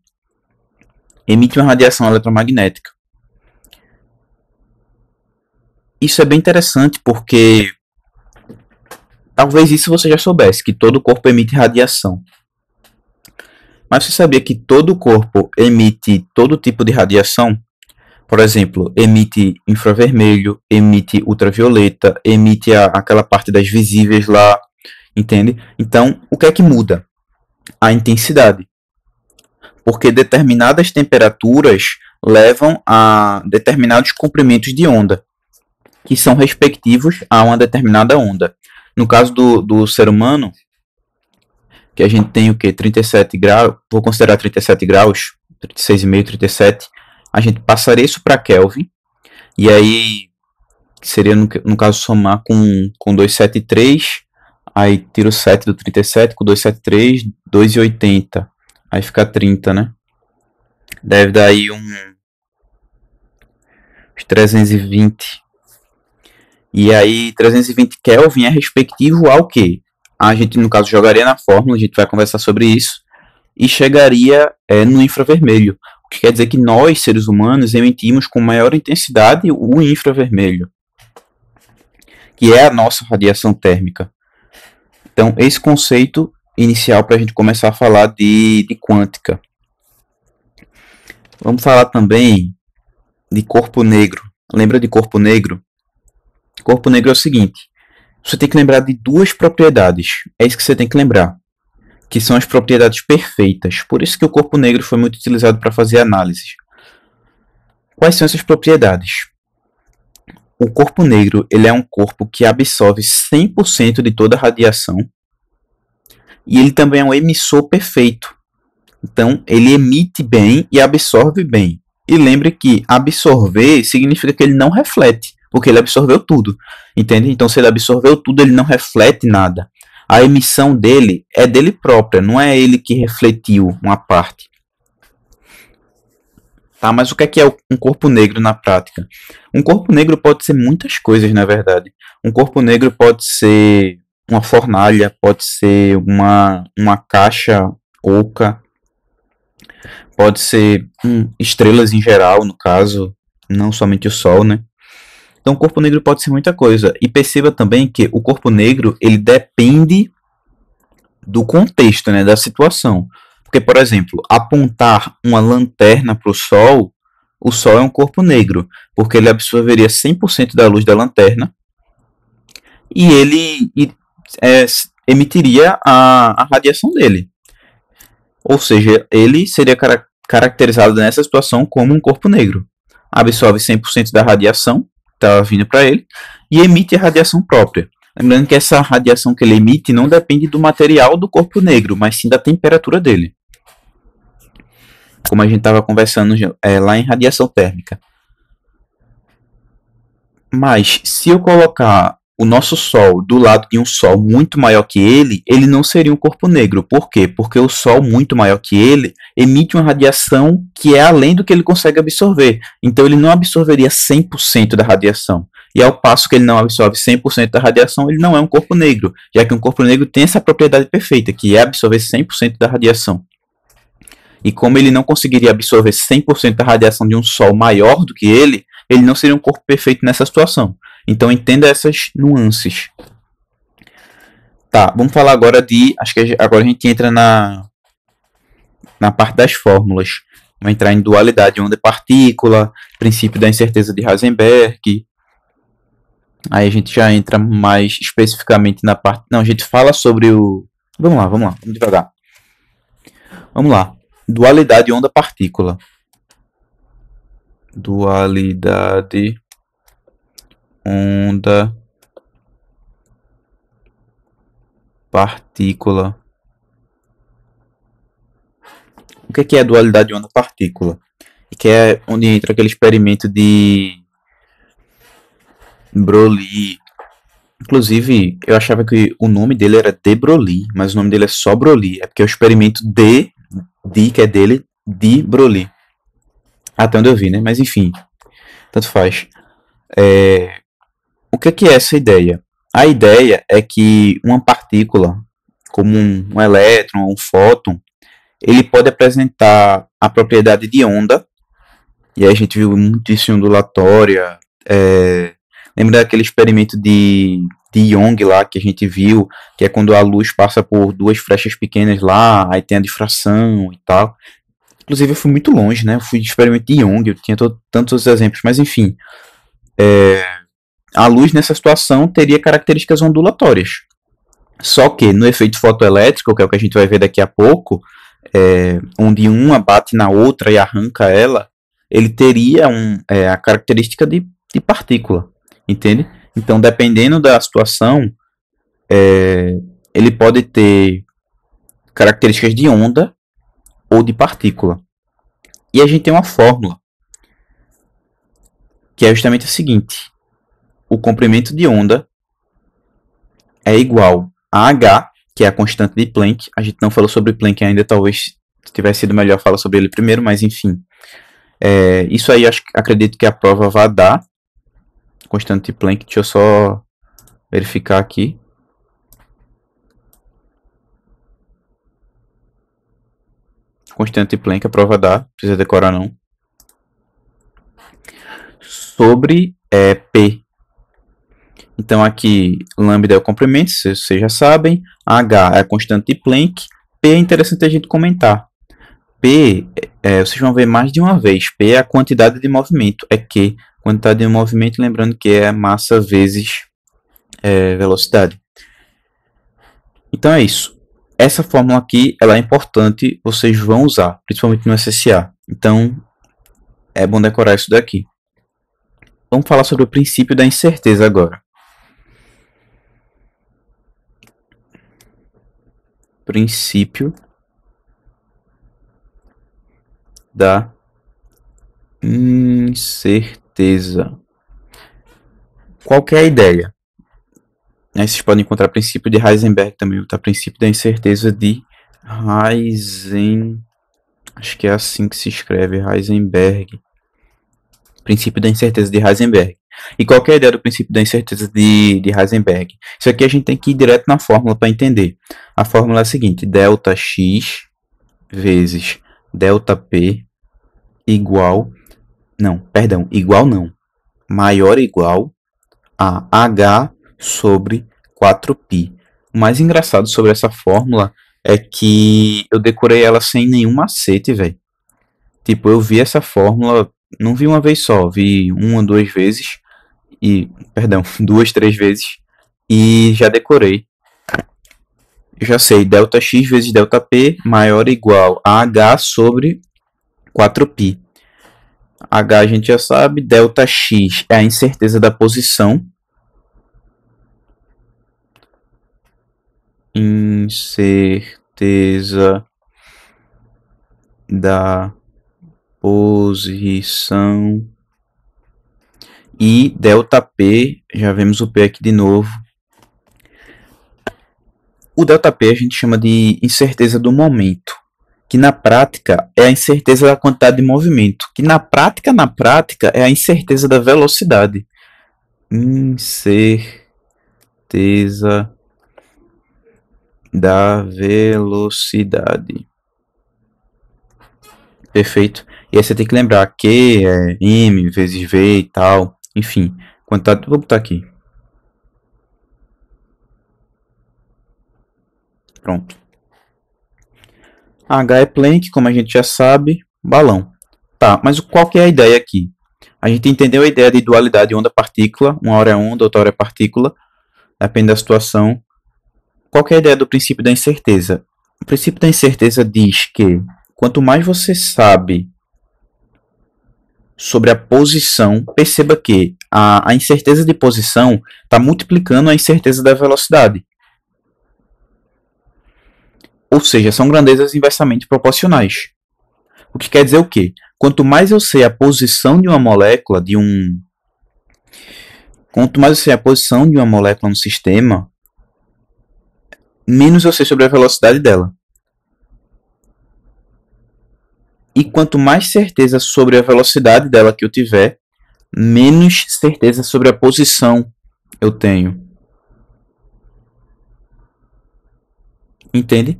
Emite uma radiação eletromagnética. Isso é bem interessante porque talvez isso você já soubesse, que todo corpo emite radiação. Mas você sabia que todo corpo emite todo tipo de radiação? Por exemplo, emite infravermelho, emite ultravioleta, emite aquela parte das visíveis lá, entende? Então, o que é que muda? A intensidade. Porque determinadas temperaturas levam a determinados comprimentos de onda. que são respectivos a uma determinada onda. No caso do ser humano, que a gente tem o que? 37 graus, vou considerar 37 graus, 36,5, 37, a gente passaria isso para Kelvin, e aí seria, no caso, somar com 273, aí tira o 7 do 37, com 273, 280, aí fica 30, né? Deve dar aí uns 320. E aí, 320 Kelvin é respectivo ao quê? A gente, no caso, jogaria na fórmula, a gente vai conversar sobre isso, e chegaria no infravermelho. O que quer dizer que nós, seres humanos, emitimos com maior intensidade o infravermelho, que é a nossa radiação térmica. Então, esse conceito inicial para a gente começar a falar de quântica. Vamos falar também de corpo negro. Lembra de corpo negro? Corpo negro é o seguinte, você tem que lembrar de duas propriedades, é isso que você tem que lembrar, que são as propriedades perfeitas, por isso que o corpo negro foi muito utilizado para fazer análises. Quais são essas propriedades? O corpo negro ele é um corpo que absorve 100% de toda a radiação, e ele também é um emissor perfeito, então ele emite bem e absorve bem. E lembre que absorver significa que ele não reflete, porque ele absorveu tudo, entende? Então, se ele absorveu tudo, ele não reflete nada. A emissão dele é dele própria, não é ele que refletiu uma parte. Tá, mas o que é um corpo negro na prática? Um corpo negro pode ser muitas coisas, na verdade. Um corpo negro pode ser uma fornalha, pode ser uma caixa oca, pode ser estrelas em geral, no caso, não somente o Sol, né? Então, o corpo negro pode ser muita coisa. E perceba também que o corpo negro ele depende do contexto, né, da situação. Porque, por exemplo, apontar uma lanterna para o Sol é um corpo negro, porque ele absorveria 100% da luz da lanterna e ele emitiria a radiação dele. Ou seja, ele seria caracterizado nessa situação como um corpo negro. Absorve 100% da radiação está vindo para ele e emite a radiação própria. Lembrando que essa radiação que ele emite não depende do material do corpo negro, mas sim da temperatura dele. Como a gente estava conversando lá em radiação térmica. Mas se eu colocar o nosso Sol do lado de um Sol muito maior que ele não seria um corpo negro. Por quê? Porque o Sol muito maior que ele emite uma radiação que é além do que ele consegue absorver. Então ele não absorveria 100% da radiação. E ao passo que ele não absorve 100% da radiação, ele não é um corpo negro, já que um corpo negro tem essa propriedade perfeita, que é absorver 100% da radiação. E como ele não conseguiria absorver 100% da radiação de um Sol maior do que ele não seria um corpo perfeito nessa situação. Então entenda essas nuances. Tá, vamos falar agora acho que agora a gente entra na parte das fórmulas. Vamos entrar em dualidade onda-partícula, princípio da incerteza de Heisenberg. Aí a gente já entra mais especificamente na parte... Não, a gente fala sobre o... Vamos lá, vamos devagar. Vamos lá. Dualidade onda-partícula. Dualidade onda-partícula. O que é a dualidade onda-partícula? Que é onde entra aquele experimento de Broglie. Inclusive, eu achava que o nome dele era de Broglie, mas o nome dele é só Broglie. É porque é o experimento de que é dele, de Broglie. Até onde eu vi, né? Mas enfim, tanto faz. O que é essa ideia? A ideia é que uma partícula, como um elétron ou um fóton, ele pode apresentar a propriedade de onda, e aí a gente viu muito isso em ondulatória. Lembra daquele experimento de Young lá, que a gente viu, que é quando a luz passa por duas frechas pequenas lá, aí tem a difração e tal. Inclusive eu fui muito longe, né? Eu fui de experimento de Young, eu tinha tantos exemplos, mas enfim. A luz nessa situação teria características ondulatórias. Só que no efeito fotoelétrico, que é o que a gente vai ver daqui a pouco, onde uma bate na outra e arranca ela, ele teria a característica de partícula. entende? Então, dependendo da situação, ele pode ter características de onda ou de partícula. E a gente tem uma fórmula, que é justamente a seguinte: o comprimento de onda é igual a H, que é a constante de Planck. A gente não falou sobre Planck ainda, talvez tivesse sido melhor falar sobre ele primeiro, mas enfim. Isso aí acredito que a prova vai dar. Constante de Planck, deixa eu só verificar aqui. Constante de Planck, a prova dá, não precisa decorar não. Sobre P. Então aqui, lambda é o comprimento, vocês já sabem. H é a constante de Planck. P é interessante a gente comentar. P, vocês vão ver mais de uma vez. P é a quantidade de movimento. É Q, quantidade de movimento, lembrando que é massa vezes velocidade. Então é isso. Essa fórmula aqui, ela é importante, vocês vão usar, principalmente no SSA. Então, é bom decorar isso daqui. Vamos falar sobre o princípio da incerteza agora. Princípio da incerteza. Qual que é a ideia? Aí vocês podem encontrar o princípio de Heisenberg também, tá? Princípio da incerteza de Heisenberg. Acho que é assim que se escreve, Heisenberg. Princípio da incerteza de Heisenberg. E qual que é a ideia do princípio da incerteza de Heisenberg? Isso aqui a gente tem que ir direto na fórmula para entender. A fórmula é a seguinte: delta x vezes delta p igual maior ou igual a h sobre 4π. O mais engraçado sobre essa fórmula é que eu decorei ela sem nenhum macete, velho. Tipo, eu vi essa fórmula, não vi uma vez só, vi uma, duas vezes, duas, três vezes, e já decorei. Eu já sei, delta x vezes delta p maior ou igual a h sobre 4π. H a gente já sabe, delta x é a incerteza da posição. Incerteza da posição. E delta P, já vemos o P aqui de novo. O delta P a gente chama de incerteza do momento, que na prática é a incerteza da quantidade de movimento, que na prática é a incerteza da velocidade. Incerteza da velocidade. Perfeito. E aí você tem que lembrar que é m vezes v e tal. Enfim, quantidade. Vou botar aqui. Pronto. H é Planck, como a gente já sabe, balão. Tá, mas qual que é a ideia aqui? A gente entendeu a ideia de dualidade onda-partícula. Uma hora é onda, outra hora é partícula. Depende da situação. Qual que é a ideia do princípio da incerteza? O princípio da incerteza diz que quanto mais você sabe sobre a posição, perceba que a incerteza de posição está multiplicando a incerteza da velocidade. Ou seja, são grandezas inversamente proporcionais. O que quer dizer o quê? Quanto mais eu sei a posição de uma molécula, quanto mais eu sei a posição de uma molécula no sistema, menos eu sei sobre a velocidade dela. E quanto mais certeza sobre a velocidade dela que eu tiver, menos certeza sobre a posição eu tenho. Entende?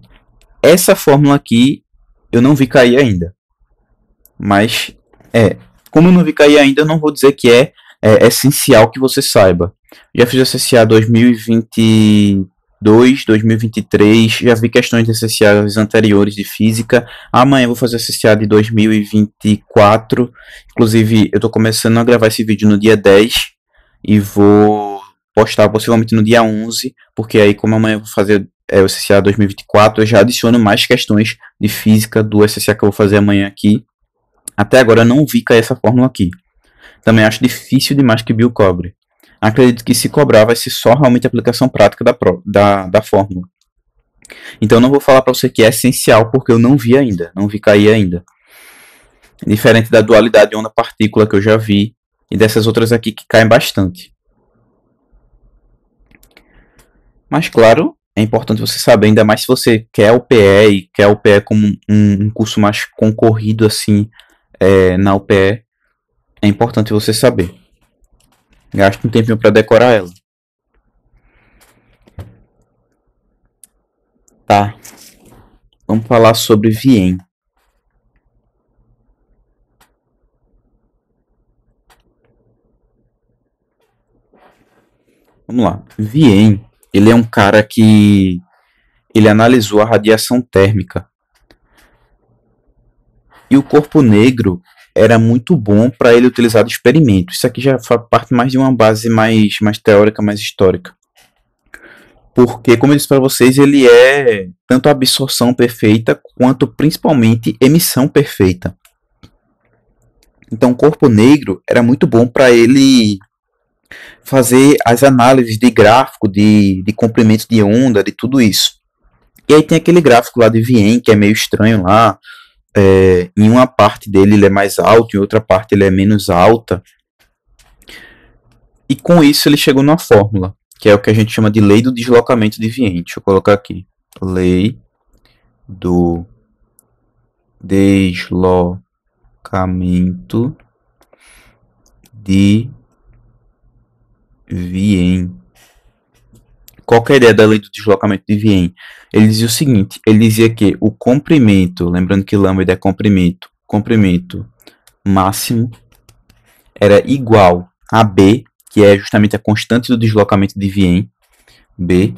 Essa fórmula aqui eu não vi cair ainda. Mas, como eu não vi cair ainda, eu não vou dizer que é essencial que você saiba. Já fiz o SSA 2022, 2023, já vi questões de SSA anteriores de física. Amanhã eu vou fazer o SSA de 2024. Inclusive, eu estou começando a gravar esse vídeo no dia 10 e vou postar possivelmente no dia 11, porque aí, como amanhã eu vou fazer o SSA 2024, eu já adiciono mais questões de física do SSA que eu vou fazer amanhã aqui. Até agora eu não vi cair essa fórmula aqui. Também acho difícil demais que Bill cobre. Acredito que se cobrar vai ser só realmente a aplicação prática da fórmula. Então eu não vou falar para você que é essencial, porque eu não vi ainda, não vi cair ainda. Diferente da dualidade onda-partícula que eu já vi, e dessas outras aqui que caem bastante. Mas claro, é importante você saber, ainda mais se você quer o PE e quer o PE como um curso mais concorrido assim na UPE, é importante você saber. Gasta um tempinho para decorar ela. Tá. Vamos falar sobre Vien. Vamos lá. Vien, ele é um cara que ele analisou a radiação térmica. E o corpo negro era muito bom para ele utilizar de experimento. Isso aqui já faz parte mais de uma base mais teórica, mais histórica. Porque, como eu disse para vocês, ele é tanto absorção perfeita quanto principalmente emissão perfeita. Então, o corpo negro era muito bom para ele fazer as análises de gráfico, de comprimento de onda, de tudo isso. E aí tem aquele gráfico lá de Vien, que é meio estranho lá. Em uma parte dele ele é mais alto, em outra parte ele é menos alta. E com isso ele chegou numa fórmula, que é o que a gente chama de lei do deslocamento de Vien. Deixa eu colocar aqui. Lei do deslocamento de Vien. Qual que é a ideia da lei do deslocamento de Vien? Ele dizia o seguinte, ele dizia que o comprimento, lembrando que lambda é comprimento máximo era igual a B, que é justamente a constante do deslocamento de Vien, B,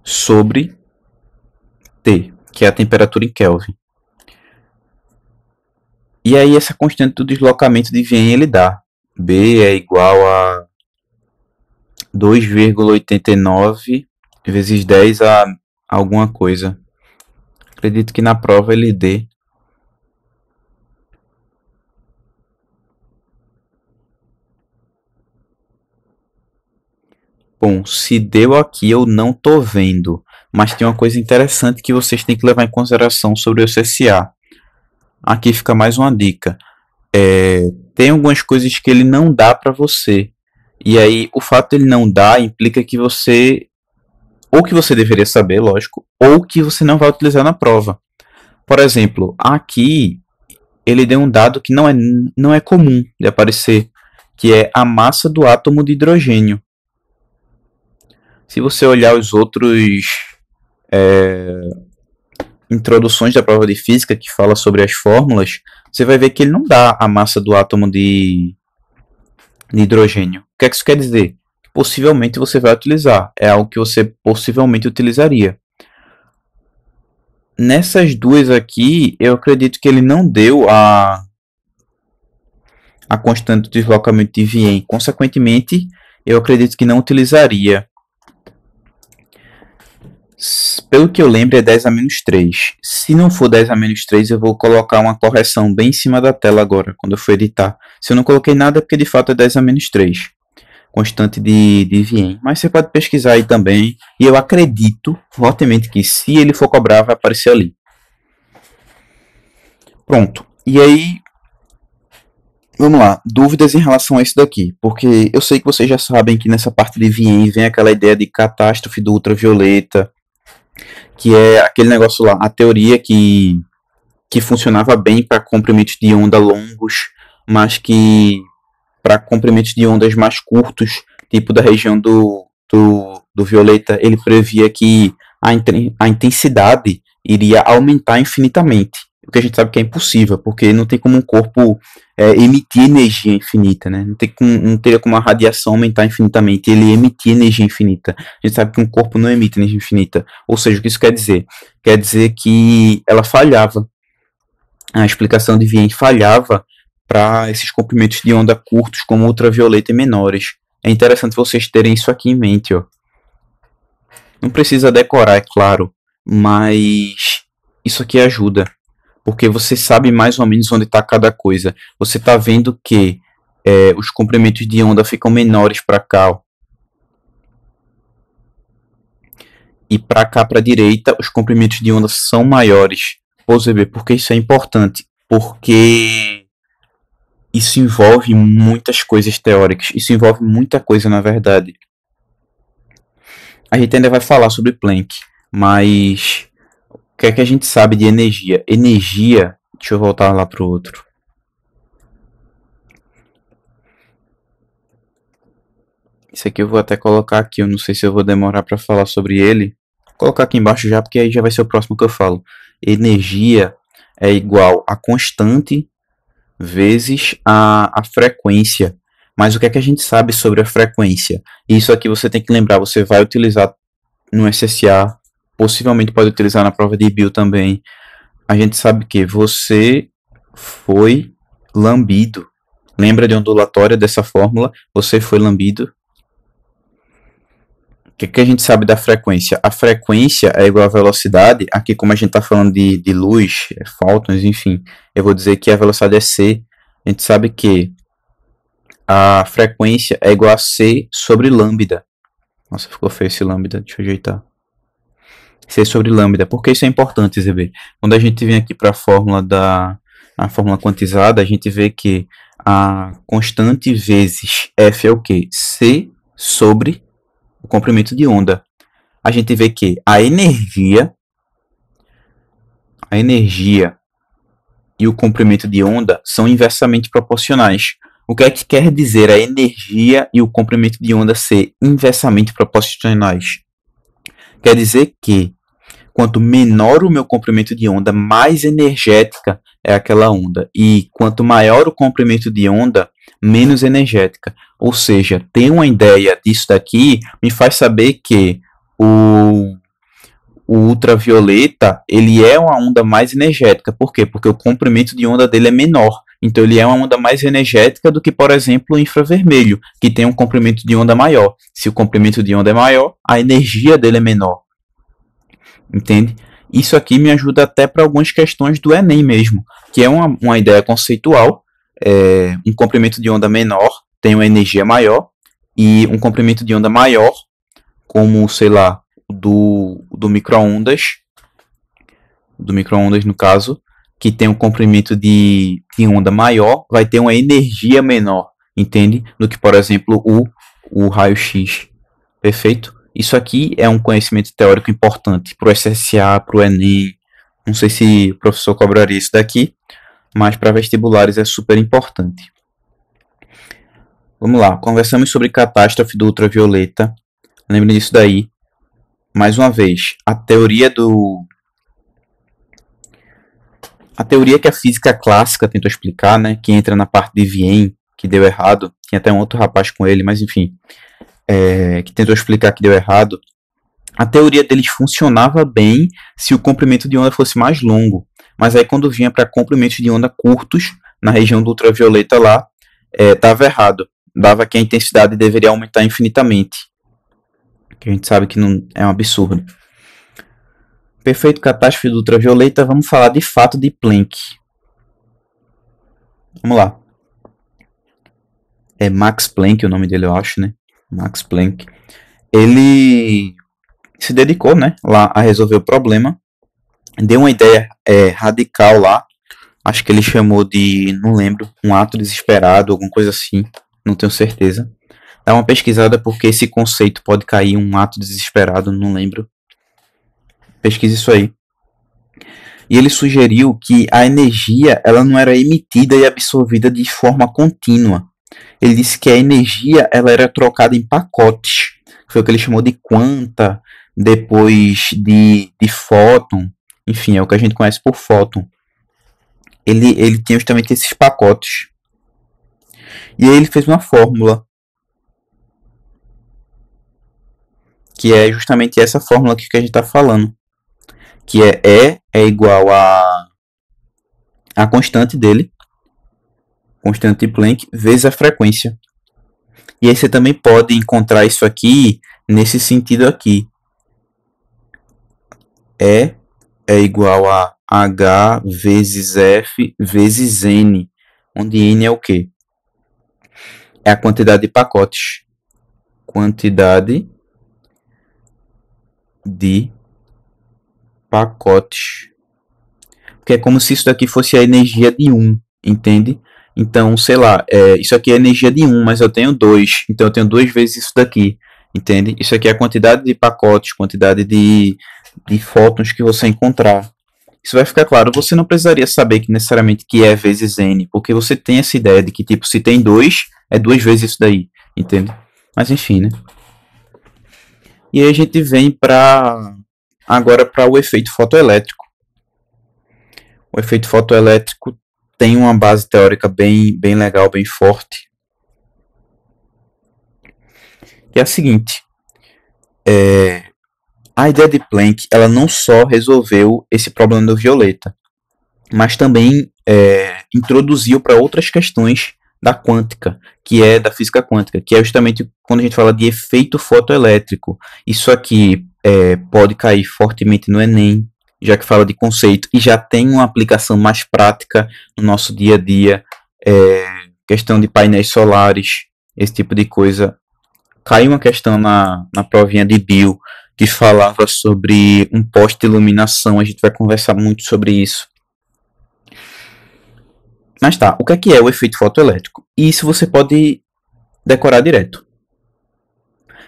sobre T, que é a temperatura em Kelvin. E aí essa constante do deslocamento de Vien ele dá. B é igual a 2,89 vezes 10 a alguma coisa. Acredito que na prova ele dê. Bom, se deu aqui eu não tô vendo. Mas tem uma coisa interessante que vocês têm que levar em consideração sobre o CSA. Aqui fica mais uma dica. Tem algumas coisas que ele não dá para você. E aí, o fato de ele não dar implica que você, ou que você deveria saber, lógico, ou que você não vai utilizar na prova. Por exemplo, aqui ele deu um dado que não é comum de aparecer, que é a massa do átomo de hidrogênio. Se você olhar os outros introduções da prova de física que fala sobre as fórmulas, você vai ver que ele não dá a massa do átomo de hidrogênio. O que é que isso quer dizer? Possivelmente você vai utilizar. É algo que você possivelmente utilizaria. Nessas duas aqui, eu acredito que ele não deu a constante do deslocamento de Vien. Consequentemente, eu acredito que não utilizaria. Pelo que eu lembro, é 10 a menos 3. Se não for 10 a menos 3, eu vou colocar uma correção bem em cima da tela agora, quando eu for editar. Se eu não coloquei nada, é porque de fato é 10 a menos 3. Constante de Vien. Mas você pode pesquisar aí também. E eu acredito fortemente que se ele for cobrar, vai aparecer ali. Pronto. E aí, vamos lá. Dúvidas em relação a isso daqui. Porque eu sei que vocês já sabem que nessa parte de Vien vem aquela ideia de catástrofe do ultravioleta, que é aquele negócio lá, a teoria que funcionava bem para comprimentos de onda longos, mas que para comprimentos de ondas mais curtos, tipo da região do violeta, ele previa que a intensidade iria aumentar infinitamente. O que a gente sabe que é impossível, porque não tem como um corpo emitir energia infinita, né? Não teria como a radiação aumentar infinitamente, ele emitir energia infinita. A gente sabe que um corpo não emite energia infinita. Ou seja, o que isso quer dizer? Quer dizer que ela falhava. A explicação de Vien falhava para esses comprimentos de onda curtos, como ultravioleta e menores. É interessante vocês terem isso aqui em mente, ó. Não precisa decorar, é claro, mas isso aqui ajuda, porque você sabe mais ou menos onde está cada coisa. Você está vendo que os comprimentos de onda ficam menores para cá, ó. E para cá, para a direita, os comprimentos de onda são maiores. Por que isso é importante? Porque isso envolve muitas coisas teóricas. Isso envolve muita coisa, na verdade. A gente ainda vai falar sobre Planck, mas o que é que a gente sabe de energia? Energia, deixa eu voltar lá para o outro. Isso aqui eu vou até colocar aqui, eu não sei se eu vou demorar para falar sobre ele. Vou colocar aqui embaixo já, porque aí já vai ser o próximo que eu falo. Energia é igual a constante vezes a frequência. Mas o que é que a gente sabe sobre a frequência? Isso aqui você tem que lembrar, você vai utilizar no SSA, possivelmente pode utilizar na prova de Bio também. A gente sabe que você foi lambido. Lembra de ondulatória dessa fórmula? Você foi lambido. O que a gente sabe da frequência? A frequência é igual à velocidade. Aqui, como a gente está falando de luz, fótons, enfim, eu vou dizer que a velocidade é c. A gente sabe que a frequência é igual a c sobre lambda. Nossa, ficou feio esse lambda. Deixa eu ajeitar. C sobre lambda. Por que isso é importante, ZB? Quando a gente vem aqui para a fórmula quantizada, a gente vê que a constante vezes F é o quê? C sobre o comprimento de onda. A gente vê que a energia e o comprimento de onda são inversamente proporcionais. O que é que quer dizer a energia e o comprimento de onda ser inversamente proporcionais? Quer dizer que quanto menor o meu comprimento de onda, mais energética é aquela onda. E quanto maior o comprimento de onda, menos energética. Ou seja, ter uma ideia disso daqui me faz saber que o ultravioleta ele é uma onda mais energética. Por quê? Porque o comprimento de onda dele é menor. Então ele é uma onda mais energética do que, por exemplo, o infravermelho, que tem um comprimento de onda maior. Se o comprimento de onda é maior, a energia dele é menor. Entende? Isso aqui me ajuda até para algumas questões do Enem mesmo, que é uma ideia conceitual. Um comprimento de onda menor tem uma energia maior, e um comprimento de onda maior, como, sei lá, do micro-ondas, no caso, que tem um comprimento de onda maior, vai ter uma energia menor, entende? Do que, por exemplo, o raio-x. Perfeito? Isso aqui é um conhecimento teórico importante para o SSA, para o Enem. Não sei se o professor cobraria isso daqui, mas para vestibulares é super importante. Vamos lá, conversamos sobre catástrofe do ultravioleta. Lembre disso daí. Mais uma vez, a teoria que a física clássica tentou explicar, né, que entra na parte de Wien, que deu errado. Tinha até um outro rapaz com ele, mas enfim. Que tentou explicar que deu errado, a teoria deles funcionava bem se o comprimento de onda fosse mais longo, mas aí quando vinha para comprimentos de onda curtos, na região do ultravioleta lá, dava errado, dava que a intensidade deveria aumentar infinitamente, que a gente sabe que não é um absurdo. Perfeito, catástrofe do ultravioleta, vamos falar de fato de Planck. Vamos lá. É Max Planck o nome dele, eu acho, né? Max Planck, ele se dedicou, né, lá a resolver o problema, deu uma ideia radical lá, acho que ele chamou de, não lembro, um ato desesperado, alguma coisa assim, não tenho certeza. Dá uma pesquisada porque esse conceito pode cair um ato desesperado, não lembro. Pesquise isso aí. E ele sugeriu que a energia ela não era emitida e absorvida de forma contínua. Ele disse que a energia ela era trocada em pacotes. Foi o que ele chamou de quanta, depois de fóton. Enfim, é o que a gente conhece por fóton. Ele tinha justamente esses pacotes. E aí ele fez uma fórmula. Que é justamente essa fórmula que a gente está falando. Que é igual a constante dele. Constante de Planck vezes a frequência. E aí você também pode encontrar isso aqui nesse sentido aqui. É igual a H vezes F vezes N. Onde N é o quê? É a quantidade de pacotes. Quantidade de pacotes. Porque é como se isso daqui fosse a energia de 1, entende? Então, sei lá, isso aqui é a energia de 1, mas eu tenho 2, então eu tenho 2 vezes isso daqui, entende? Isso aqui é a quantidade de pacotes, quantidade de fótons que você encontrar. Isso vai ficar claro, você não precisaria saber que necessariamente que é vezes n, porque você tem essa ideia de que, tipo, se tem 2, é 2 vezes isso daí, entende? Mas enfim, né? E aí a gente vem agora para o efeito fotoelétrico. O efeito fotoelétrico tem uma base teórica bem legal, bem forte. Que é a seguinte: a ideia de Planck, ela não só resolveu esse problema do violeta, mas também introduziu para outras questões da quântica, que é da física quântica, que é justamente quando a gente fala de efeito fotoelétrico. Isso aqui pode cair fortemente no Enem, já que fala de conceito, e já tem uma aplicação mais prática no nosso dia a dia, questão de painéis solares, esse tipo de coisa. Caiu uma questão na provinha de bio, que falava sobre um poste de iluminação, a gente vai conversar muito sobre isso. Mas tá, o que é o efeito fotoelétrico? Isso você pode decorar direto.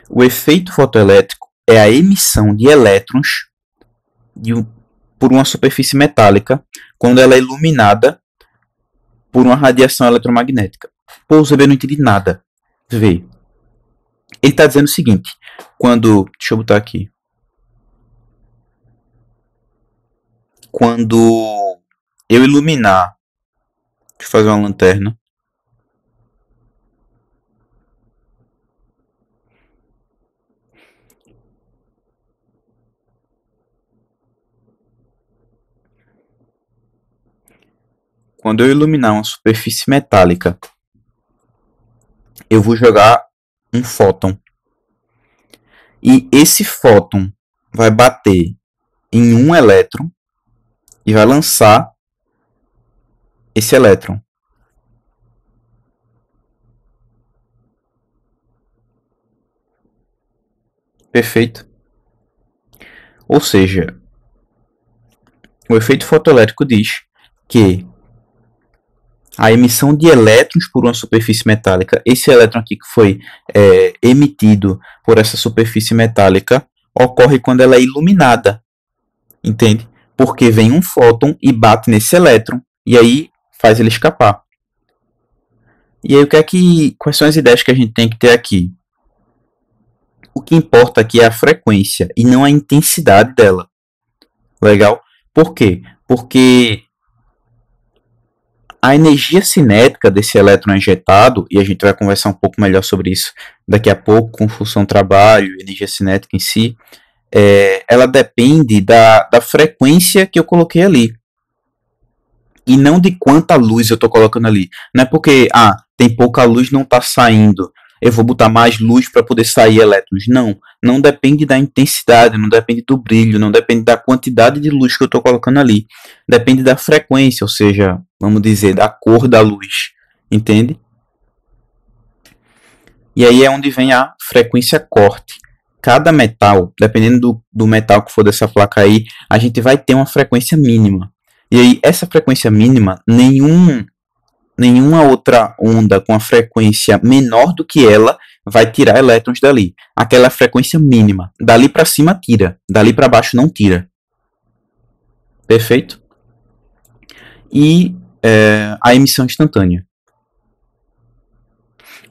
O efeito fotoelétrico é a emissão de elétrons por uma superfície metálica quando ela é iluminada por uma radiação eletromagnética. Pô, eu não entendi nada. Vê. Ele está dizendo o seguinte, deixa eu botar aqui. Quando eu iluminar, deixa eu fazer uma lanterna. Quando eu iluminar uma superfície metálica, eu vou jogar um fóton. E esse fóton vai bater em um elétron e vai lançar esse elétron. Perfeito? Ou seja, o efeito fotoelétrico diz que a emissão de elétrons por uma superfície metálica, esse elétron aqui que foi emitido por essa superfície metálica, ocorre quando ela é iluminada, entende? Porque vem um fóton e bate nesse elétron, e aí faz ele escapar. E aí quais são as ideias que a gente tem que ter aqui? O que importa aqui é a frequência e não a intensidade dela. Legal? Por quê? Porque a energia cinética desse elétron injetado, e a gente vai conversar um pouco melhor sobre isso daqui a pouco, com função trabalho, energia cinética em si, ela depende da frequência que eu coloquei ali. E não de quanta luz eu estou colocando ali. Não é porque, tem pouca luz, não está saindo. Eu vou botar mais luz para poder sair elétrons. Não depende da intensidade, não depende do brilho, não depende da quantidade de luz que eu estou colocando ali. Depende da frequência, ou seja, vamos dizer, da cor da luz. Entende? E aí é onde vem a frequência corte. Cada metal, dependendo do metal que for dessa placa aí, a gente vai ter uma frequência mínima. E aí, essa frequência mínima, nenhuma outra onda com a frequência menor do que ela vai tirar elétrons dali. Aquela frequência mínima. Dali para cima tira, dali para baixo não tira. Perfeito? E a emissão instantânea.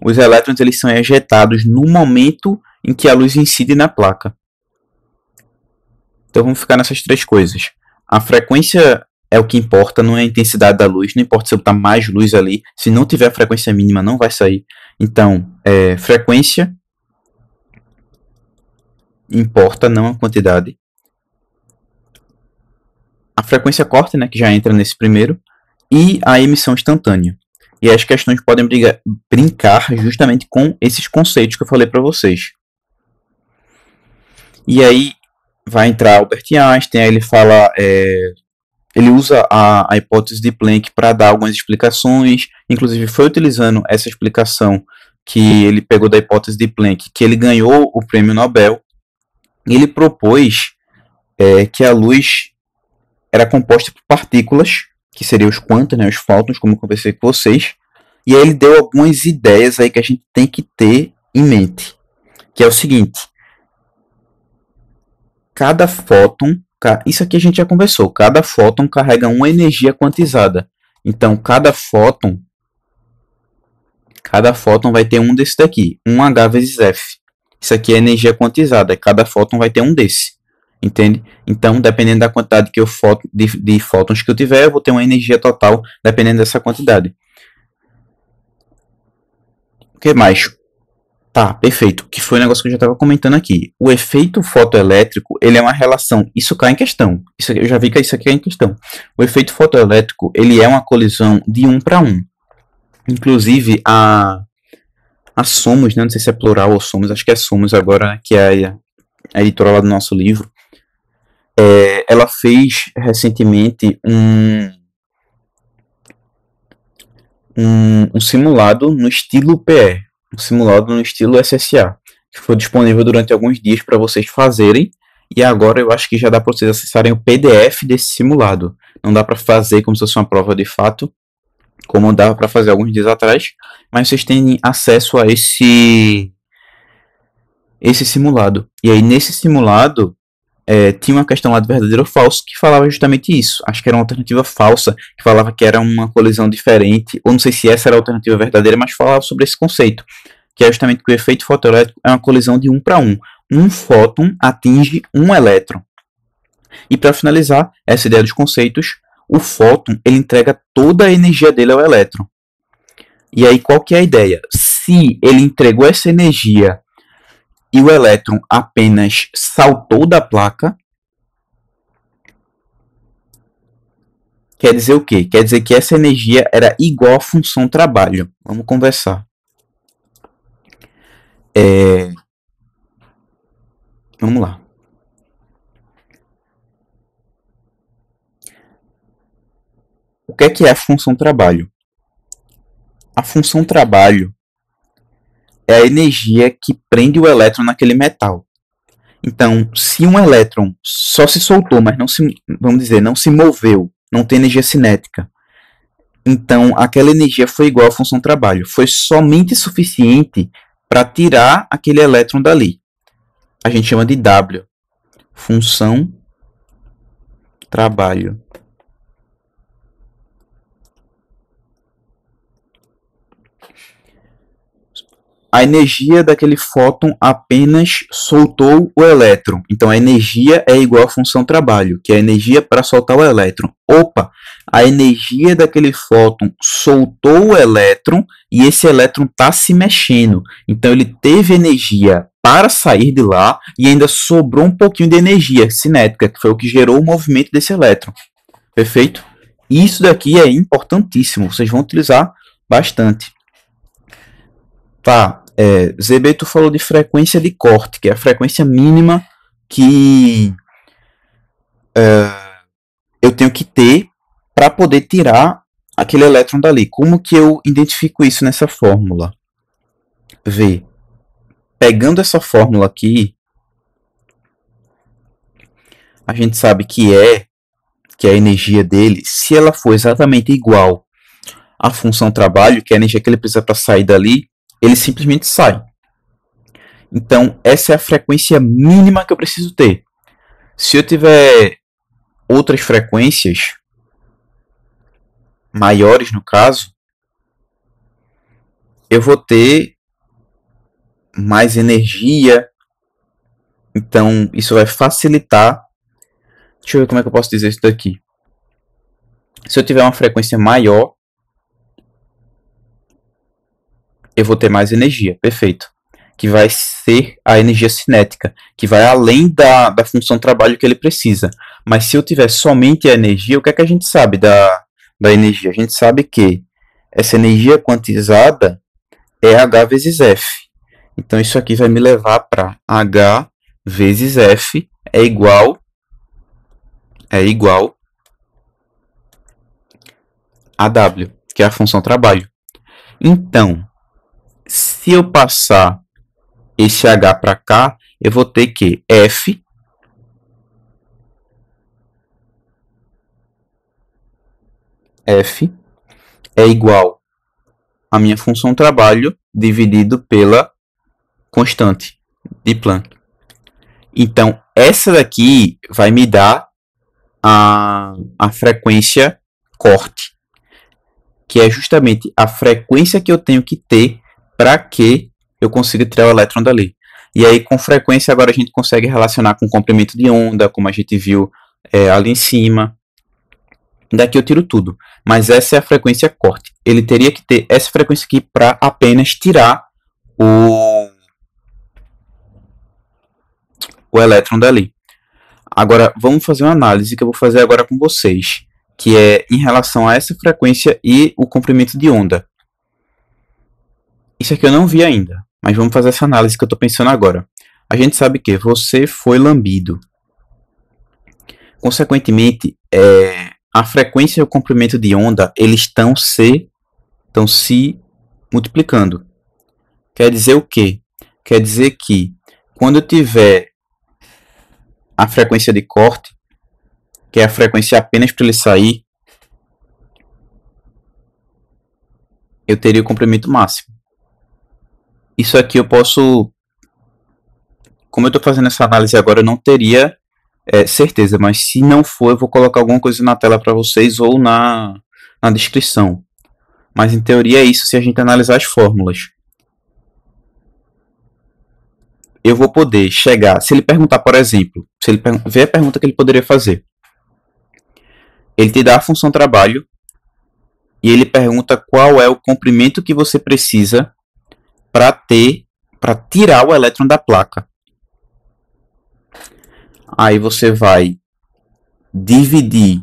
Os elétrons eles são ejetados no momento em que a luz incide na placa. Então vamos ficar nessas três coisas. A frequência é o que importa, não é a intensidade da luz, não importa se eu botar mais luz ali, se não tiver a frequência mínima não vai sair. Então, frequência importa, não a quantidade. A frequência corte, né, que já entra nesse primeiro, e a emissão instantânea. E as questões podem brincar justamente com esses conceitos que eu falei para vocês. E aí vai entrar Albert Einstein, aí ele fala... ele usa a hipótese de Planck para dar algumas explicações, inclusive foi utilizando essa explicação que ele pegou da hipótese de Planck, que ele ganhou o prêmio Nobel. Ele propôs que a luz era composta por partículas, que seriam os quantos, né, os fótons, como eu conversei com vocês, e aí ele deu algumas ideias aí que a gente tem que ter em mente, que é o seguinte: cada fóton, isso aqui a gente já conversou, cada fóton carrega uma energia quantizada. Então, cada fóton vai ter um desse daqui, 1h vezes F. Isso aqui é energia quantizada, cada fóton vai ter um desse. Entende? Então, dependendo da quantidade que de fótons que eu tiver, eu vou ter uma energia total dependendo dessa quantidade. O que mais? Tá, perfeito. Que foi o negócio que eu já estava comentando aqui. O efeito fotoelétrico, ele é uma relação. Isso cai em questão. Eu já vi que isso aqui é em questão. O efeito fotoelétrico, ele é uma colisão de 1 para 1. Inclusive, a Somos, né? Não sei se é plural ou Somos, acho que é Somos agora, que é a editora lá do nosso livro. Ela fez recentemente um simulado no estilo PE, um simulado no estilo SSA, que foi disponível durante alguns dias para vocês fazerem, e agora eu acho que já dá para vocês acessarem o PDF desse simulado. Não dá para fazer como se fosse uma prova de fato, como dava para fazer alguns dias atrás, mas vocês têm acesso a esse simulado. E aí nesse simulado tinha uma questão lá de verdadeiro ou falso que falava justamente isso. Acho que era uma alternativa falsa, que falava que era uma colisão diferente, ou não sei se essa era a alternativa verdadeira, mas falava sobre esse conceito, que é justamente que o efeito fotoelétrico é uma colisão de 1 para 1. Um fóton atinge um elétron. E para finalizar essa ideia dos conceitos, o fóton ele entrega toda a energia dele ao elétron. E aí qual que é a ideia? Se ele entregou essa energia e o elétron apenas saltou da placa, quer dizer o quê? Quer dizer que essa energia era igual à função trabalho. Vamos conversar. Vamos lá. O que é a função trabalho? A função trabalho é a energia que prende o elétron naquele metal. Então, se um elétron só se soltou, mas não se, vamos dizer, não se moveu, não tem energia cinética, então aquela energia foi igual à função trabalho. Foi somente suficiente para tirar aquele elétron dali. A gente chama de W, função trabalho. A energia daquele fóton apenas soltou o elétron. Então a energia é igual à função trabalho, que é a energia para soltar o elétron. Opa, a energia daquele fóton soltou o elétron e esse elétron está se mexendo. Então ele teve energia para sair de lá e ainda sobrou um pouquinho de energia cinética, que foi o que gerou o movimento desse elétron. Perfeito? Isso daqui é importantíssimo, vocês vão utilizar bastante. Tá, ZB, tu falou de frequência de corte, que é a frequência mínima que eu tenho que ter para poder tirar aquele elétron dali. Como que eu identifico isso nessa fórmula? Vê, pegando essa fórmula aqui, a gente sabe que a energia dele, se ela for exatamente igual à função trabalho, que é a energia que ele precisa para sair dali, ele simplesmente sai. Então, essa é a frequência mínima que eu preciso ter. Se eu tiver outras frequências maiores, no caso, eu vou ter mais energia. Então, isso vai facilitar. Deixa eu ver como é que eu posso dizer isso daqui. Se eu tiver uma frequência maior, eu vou ter mais energia, perfeito. Que vai ser a energia cinética, que vai além da função trabalho que ele precisa. Mas se eu tiver somente a energia, o que é que a gente sabe da energia? A gente sabe que essa energia quantizada é H vezes F. Então isso aqui vai me levar para H vezes F é igual a W, que é a função trabalho. Então, Se eu passar esse H para cá, eu vou ter que F é igual a minha função trabalho dividido pela constante de Planck. Então, essa daqui vai me dar a frequência corte, que é justamente a frequência que eu tenho que ter para que eu consiga tirar o elétron dali. E aí, com frequência, agora a gente consegue relacionar com comprimento de onda, como a gente viu ali em cima. Daqui eu tiro tudo. Mas essa é a frequência corte. Ele teria que ter essa frequência aqui para apenas tirar o elétron dali. Agora, vamos fazer uma análise que eu vou fazer agora com vocês, que é em relação a essa frequência e o comprimento de onda. Isso aqui eu não vi ainda, mas vamos fazer essa análise que eu estou pensando agora. A gente sabe que você foi lambido. Consequentemente, a frequência e o comprimento de onda eles estão se multiplicando. Quer dizer o quê? Quer dizer que quando eu tiver a frequência de corte, que é a frequência apenas para ele sair, eu teria o comprimento máximo. Isso aqui eu posso... Como eu estou fazendo essa análise agora, eu não teria certeza, mas se não for, eu vou colocar alguma coisa na tela para vocês ou na descrição. Mas em teoria é isso se a gente analisar as fórmulas. Eu vou poder chegar... Se ele perguntar, por exemplo, se ele ver a pergunta que ele poderia fazer. Ele te dá a função trabalho e ele pergunta qual é o comprimento que você precisa para tirar o elétron da placa. Aí você vai dividir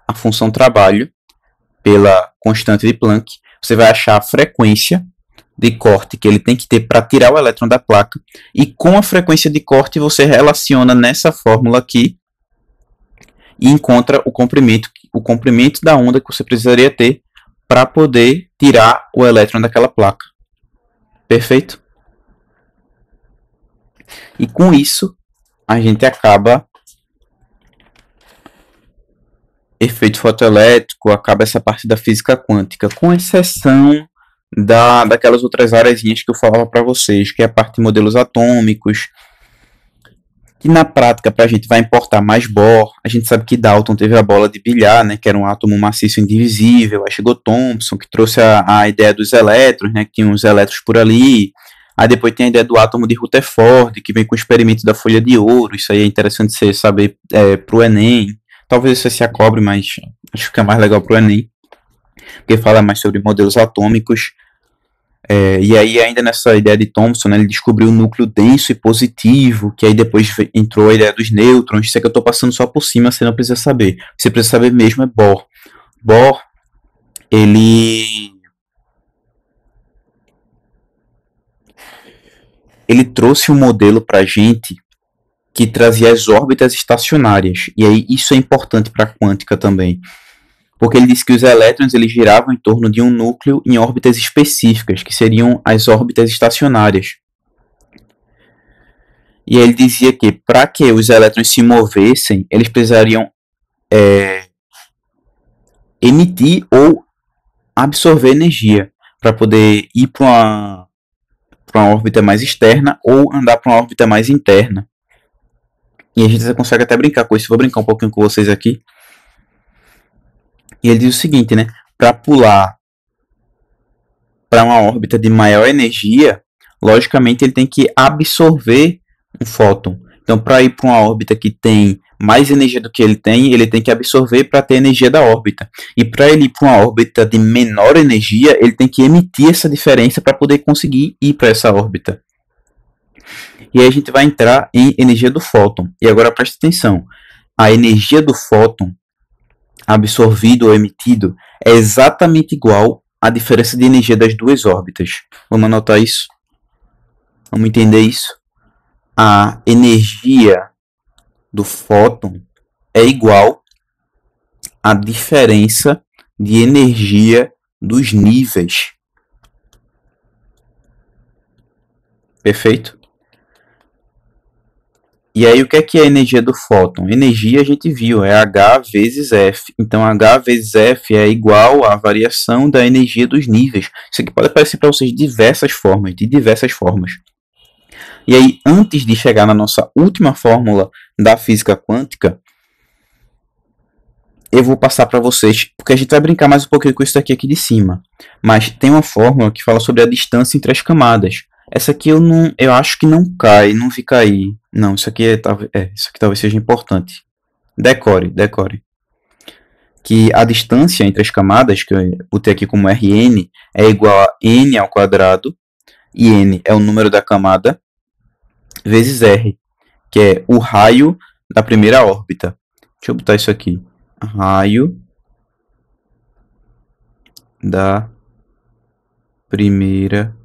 a função trabalho pela constante de Planck. Você vai achar a frequência de corte que ele tem que ter para tirar o elétron da placa. E com a frequência de corte você relaciona nessa fórmula aqui e encontra o comprimento da onda que você precisaria ter para poder tirar o elétron daquela placa. Perfeito? E com isso, a gente acaba efeito fotoelétrico, acaba essa parte da física quântica, com exceção daquelas outras áreas que eu falava para vocês, que é a parte de modelos atômicos, que na prática para a gente vai importar mais Bohr. A gente sabe que Dalton teve a bola de bilhar, né, que era um átomo maciço indivisível. Aí chegou Thomson, que trouxe a ideia dos elétrons, né, que tinha uns elétrons por ali. Aí depois tem a ideia do átomo de Rutherford, que vem com o experimento da folha de ouro. Isso aí é interessante você saber para o Enem. Talvez você se acobre, mas acho que é mais legal para o Enem, porque fala mais sobre modelos atômicos. E aí ainda nessa ideia de Thomson, né, ele descobriu o núcleo denso e positivo, que aí depois entrou a ideia dos nêutrons. Isso é que eu estou passando só por cima, você não precisa saber. Você precisa saber mesmo é Bohr. Bohr, ele trouxe um modelo para a gente que trazia as órbitas estacionárias. E aí isso é importante para a quântica também. Porque ele disse que os elétrons eles giravam em torno de um núcleo em órbitas específicas, que seriam as órbitas estacionárias. E ele dizia que para que os elétrons se movessem, eles precisariam emitir ou absorver energia para poder ir para uma órbita mais externa ou andar para uma órbita mais interna. E a gente consegue até brincar com isso. Vou brincar um pouquinho com vocês aqui. E ele diz o seguinte, né? Para pular para uma órbita de maior energia, logicamente ele tem que absorver um fóton. Então, para ir para uma órbita que tem mais energia do que ele tem que absorver para ter energia da órbita. E para ele ir para uma órbita de menor energia, ele tem que emitir essa diferença para poder conseguir ir para essa órbita. E aí a gente vai entrar em energia do fóton. E agora preste atenção. A energia do fóton absorvido ou emitido é exatamente igual à diferença de energia das duas órbitas. Vamos anotar isso? Vamos entender isso? A energia do fóton é igual à diferença de energia dos níveis. Perfeito? E aí, o que é a energia do fóton? Energia a gente viu, é H vezes F. Então, H vezes F é igual à variação da energia dos níveis. Isso aqui pode aparecer para vocês de diversas formas. E aí, antes de chegar na nossa última fórmula da física quântica, eu vou passar para vocês, porque a gente vai brincar mais um pouquinho com isso aqui de cima. Mas tem uma fórmula que fala sobre a distância entre as camadas. Essa aqui eu acho que não cai, não fica aí. Não, isso aqui talvez seja importante. Decore. Que a distância entre as camadas, que eu botei aqui como Rn, é igual a n ao quadrado, e n é o número da camada, vezes r, que é o raio da primeira órbita. Deixa eu botar isso aqui. Raio da primeira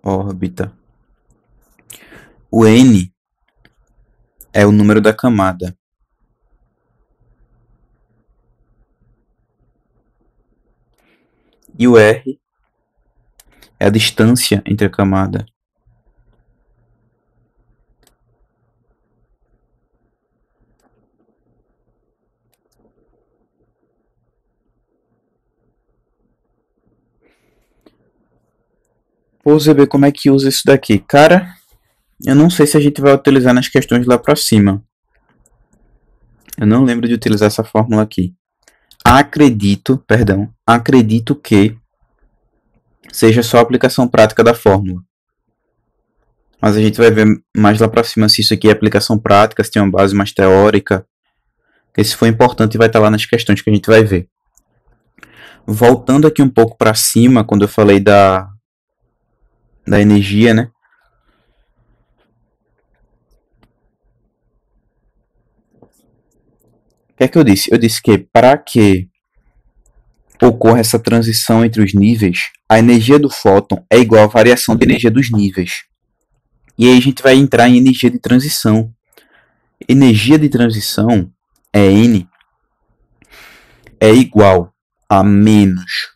órbita. O n é o número da camada. E o r é a distância entre a camada. Vou ver como é que usa isso daqui. Cara, eu não sei se a gente vai utilizar nas questões lá pra cima. Eu não lembro de utilizar essa fórmula aqui. Acredito que seja só a aplicação prática da fórmula. Mas a gente vai ver mais lá pra cima se isso aqui é aplicação prática, se tem uma base mais teórica. Porque se for importante vai estar lá nas questões que a gente vai ver. Voltando aqui um pouco para cima, quando eu falei da energia, né? O que é que eu disse? Eu disse que para que ocorra essa transição entre os níveis, a energia do fóton é igual à variação de energia dos níveis. E aí a gente vai entrar em energia de transição. Energia de transição, N, é igual a menos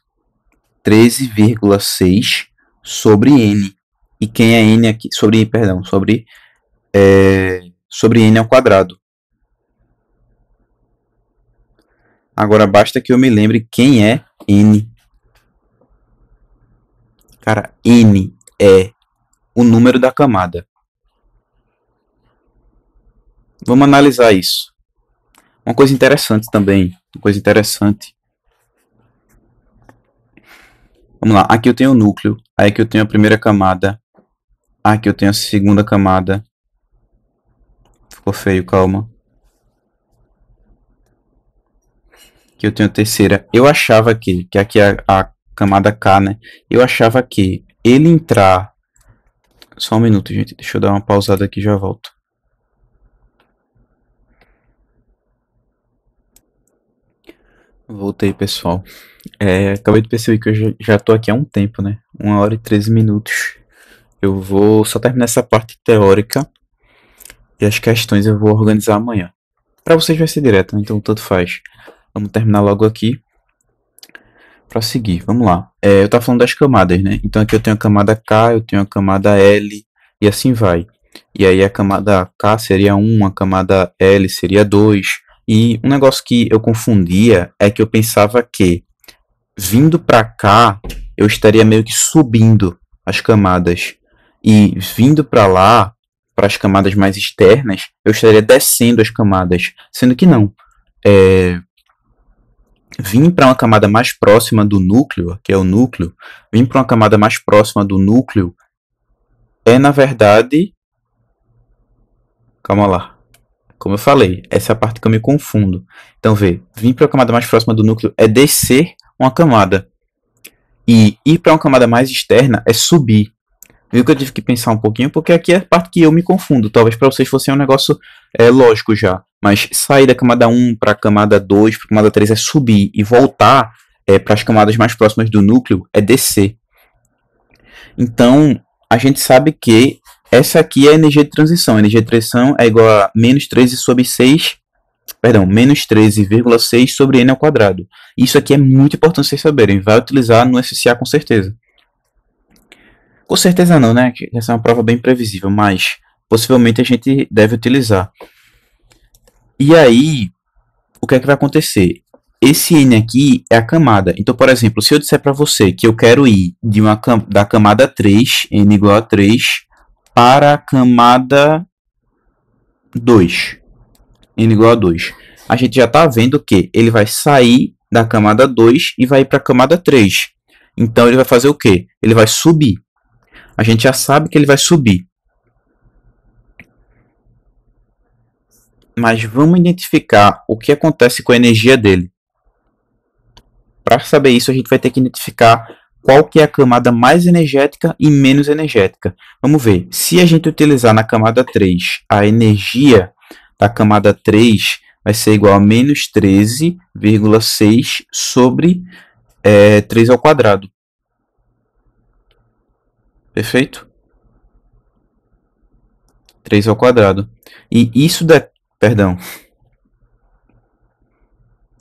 13,6 sobre N. E quem é N aqui? Sobre N ao quadrado. Agora basta que eu me lembre quem é N. Cara, N é o número da camada. Vamos analisar isso. Uma coisa interessante também. Vamos lá. Aqui eu tenho o núcleo. Aí aqui eu tenho a primeira camada. Aqui eu tenho a segunda camada. Ficou feio, calma. Aqui eu tenho a terceira. Eu achava que aqui é a camada K, né? Eu achava que ele entrar... Só um minuto, gente. Deixa eu dar uma pausada aqui e já volto. Voltei, pessoal. Acabei de perceber que eu já tô aqui há um tempo, né? 1 hora e 13 minutos. Eu vou só terminar essa parte teórica. E as questões eu vou organizar amanhã. Para vocês vai ser direto, né? Então tanto faz. Vamos terminar logo aqui. Para seguir, vamos lá. Eu tava falando das camadas, né? Então aqui eu tenho a camada K, eu tenho a camada L. E assim vai. E aí a camada K seria 1, a camada L seria 2. E um negócio que eu confundia é que eu pensava que vindo para cá eu estaria meio que subindo as camadas. E vindo para lá, para as camadas mais externas, eu estaria descendo as camadas. Sendo que não. Vim para uma camada mais próxima do núcleo, que é o núcleo, vim para uma camada mais próxima do núcleo na verdade... Calma lá. Como eu falei, essa é a parte que eu me confundo. Então, vir para a camada mais próxima do núcleo é descer uma camada. E ir para uma camada mais externa é subir. Viu que eu tive que pensar um pouquinho, porque aqui é a parte que eu me confundo. Talvez para vocês fosse um negócio lógico já. Mas sair da camada 1 para a camada 2, para a camada 3 é subir. E voltar para as camadas mais próximas do núcleo é descer. Então, a gente sabe que essa aqui é a energia de transição. A energia de transição é igual a menos 13 sobre 6 Perdão, menos 13,6 sobre n ao quadrado. Isso aqui é muito importante vocês saberem. Vai utilizar no SCA com certeza. Com certeza não, né? Essa é uma prova bem previsível, mas possivelmente a gente deve utilizar. E aí, o que é que vai acontecer? Esse n aqui é a camada. Então, por exemplo, se eu disser para você que eu quero ir da camada 3, n igual a 3, para a camada 2, n igual a 2. A gente já está vendo que ele vai sair da camada 2 e vai ir para a camada 3. Então, ele vai fazer o quê? Ele vai subir. A gente já sabe que ele vai subir. Mas vamos identificar o que acontece com a energia dele. Para saber isso, a gente vai ter que identificar qual que é a camada mais energética e menos energética. Vamos ver. Se a gente utilizar na camada 3, a energia da camada 3 vai ser igual a menos 13,6 sobre 3 ao quadrado. Perfeito? 3 ao quadrado. E isso perdão.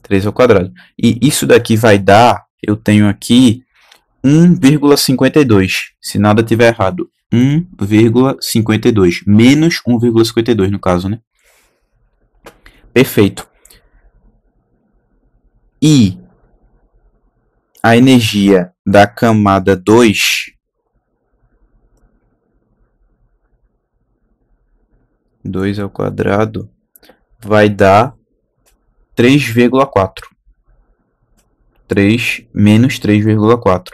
3 ao quadrado. E isso daqui vai dar, eu tenho aqui 1,52. Se nada tiver errado. 1,52. Menos 1,52 no caso, né? Perfeito. E a energia da camada 2... 2 ao quadrado vai dar 3,4. 3 menos 3,4.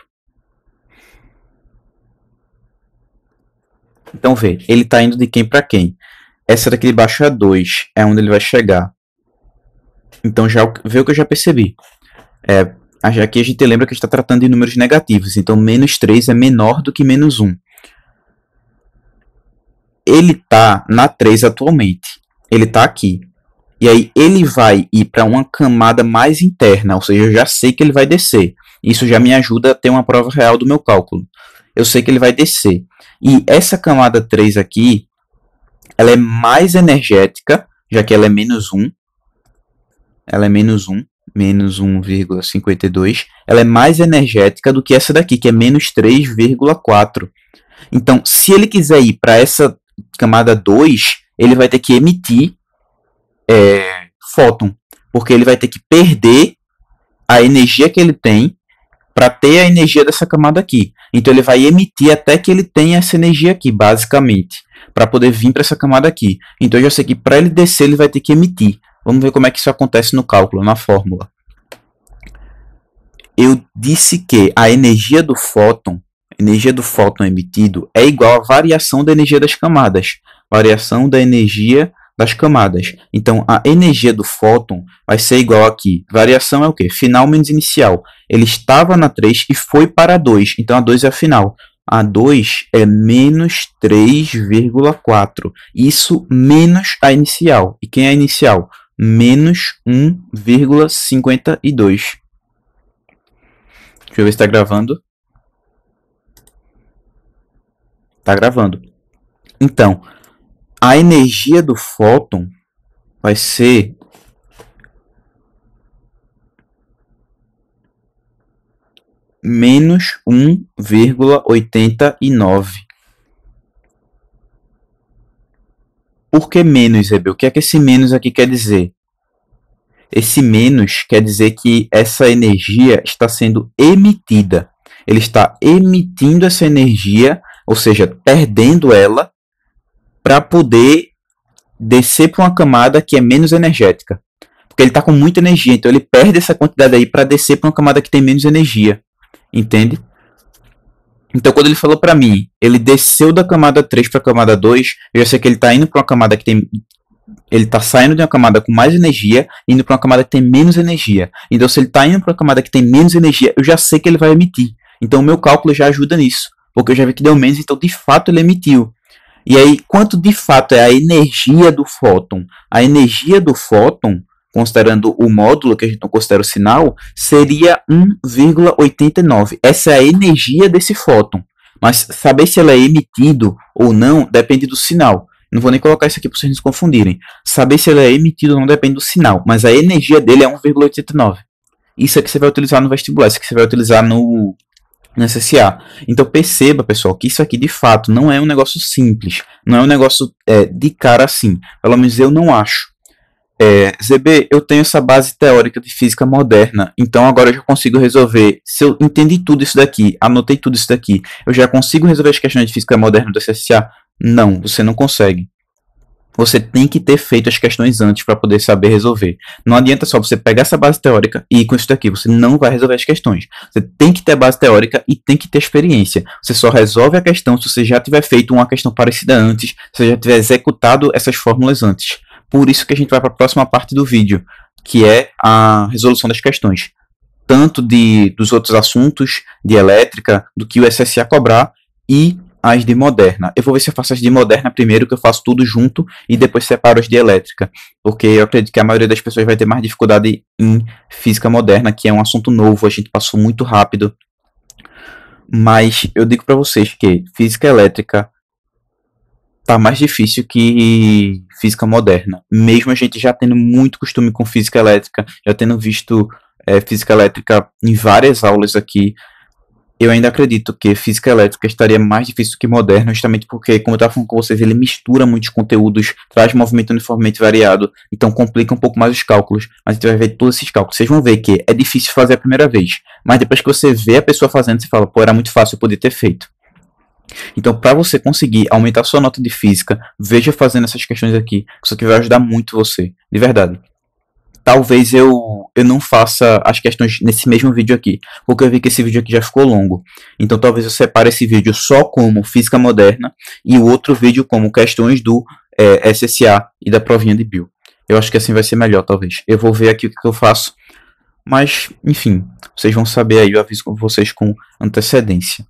Então, vê, ele está indo de quem para quem? Essa daqui de baixo é 2, é onde ele vai chegar. Então, já vê o que eu já percebi. Aqui a gente lembra que está tratando de números negativos. Então, menos 3 é menor do que menos 1. Ele está na 3 atualmente. Ele está aqui. E aí ele vai ir para uma camada mais interna, ou seja, eu já sei que ele vai descer. Isso já me ajuda a ter uma prova real do meu cálculo. Eu sei que ele vai descer. E essa camada 3 aqui, ela é mais energética, já que ela é menos 1. Ela é menos 1, menos 1,52. Ela é mais energética do que essa daqui, que é menos 3,4. Então, se ele quiser ir para essa camada 2, ele vai ter que emitir fóton, porque ele vai ter que perder a energia que ele tem para ter a energia dessa camada aqui. Então ele vai emitir até que ele tenha essa energia aqui, basicamente, para poder vir para essa camada aqui. Então eu já sei que para ele descer ele vai ter que emitir. Vamos ver como é que isso acontece no cálculo, na fórmula. Eu disse que a energia do fóton emitido é igual à variação da energia das camadas. Variação da energia das camadas. Então, a energia do fóton vai ser igual aqui. Variação é o quê? Final menos inicial. Ele estava na 3 e foi para a 2. Então, a 2 é a final. A 2 é menos 3,4. Isso menos a inicial. E quem é a inicial? Menos 1,52. Deixa eu ver se está gravando. Está gravando. Então, a energia do fóton vai ser menos 1,89. Por que menos, Ebe? O que é que esse menos aqui quer dizer? Esse menos quer dizer que essa energia está sendo emitida. Ele está emitindo essa energia, ou seja, perdendo ela, para poder descer para uma camada que é menos energética. Porque ele está com muita energia, então ele perde essa quantidade aí para descer para uma camada que tem menos energia. Entende? Então, quando ele falou para mim, ele desceu da camada 3 para a camada 2, eu já sei que ele está indo para uma camada que tem... Ele está saindo de uma camada com mais energia, indo para uma camada que tem menos energia. Então, se ele está indo para uma camada que tem menos energia, eu já sei que ele vai emitir. Então, o meu cálculo já ajuda nisso. Porque eu já vi que deu menos, então, de fato, ele emitiu. E aí, quanto de fato é a energia do fóton? A energia do fóton, considerando o módulo, que a gente não considera o sinal, seria 1,89. Essa é a energia desse fóton. Mas saber se ela é emitido ou não depende do sinal. Não vou nem colocar isso aqui para vocês não se confundirem. Saber se ele é emitido ou não depende do sinal, mas a energia dele é 1,89. Isso é que você vai utilizar no vestibular, isso é que você vai utilizar no SSA. Então perceba, pessoal, que isso aqui de fato não é um negócio simples, não é um negócio de cara assim. Pelo menos eu não acho. ZB, eu tenho essa base teórica de física moderna, então agora eu já consigo resolver. Se eu entendi tudo isso daqui, anotei tudo isso daqui, eu já consigo resolver as questões de física moderna do SSA? Não, você não consegue. Você tem que ter feito as questões antes para poder saber resolver. Não adianta só você pegar essa base teórica e ir com isso daqui. Você não vai resolver as questões. Você tem que ter base teórica e tem que ter experiência. Você só resolve a questão se você já tiver feito uma questão parecida antes, se você já tiver executado essas fórmulas antes. Por isso que a gente vai para a próxima parte do vídeo, que é a resolução das questões. Tanto dos outros assuntos, de elétrica, do que o SSA cobrar, e as de moderna. Eu vou ver se eu faço as de moderna primeiro, que eu faço tudo junto, e depois separo as de elétrica. Porque eu acredito que a maioria das pessoas vai ter mais dificuldade em física moderna, que é um assunto novo, a gente passou muito rápido. Mas eu digo para vocês que física elétrica tá mais difícil que física moderna. Mesmo a gente já tendo muito costume com física elétrica, já tendo visto física elétrica em várias aulas aqui, eu ainda acredito que física elétrica estaria mais difícil que moderna, justamente porque, como eu estava falando com vocês, ele mistura muitos conteúdos, traz movimento uniformemente variado, então complica um pouco mais os cálculos, mas a gente vai ver todos esses cálculos. Vocês vão ver que é difícil fazer a primeira vez, mas depois que você vê a pessoa fazendo, você fala, pô, era muito fácil, eu podia ter feito. Então, para você conseguir aumentar sua nota de física, veja fazendo essas questões aqui, isso aqui vai ajudar muito você, de verdade. Talvez eu não faça as questões nesse mesmo vídeo aqui, porque eu vi que esse vídeo aqui já ficou longo. Então talvez eu separe esse vídeo só como física moderna e o outro vídeo como questões do SSA e da provinha de Bio. Eu acho que assim vai ser melhor, talvez. Eu vou ver aqui o que eu faço, mas enfim, vocês vão saber aí, eu aviso com vocês com antecedência.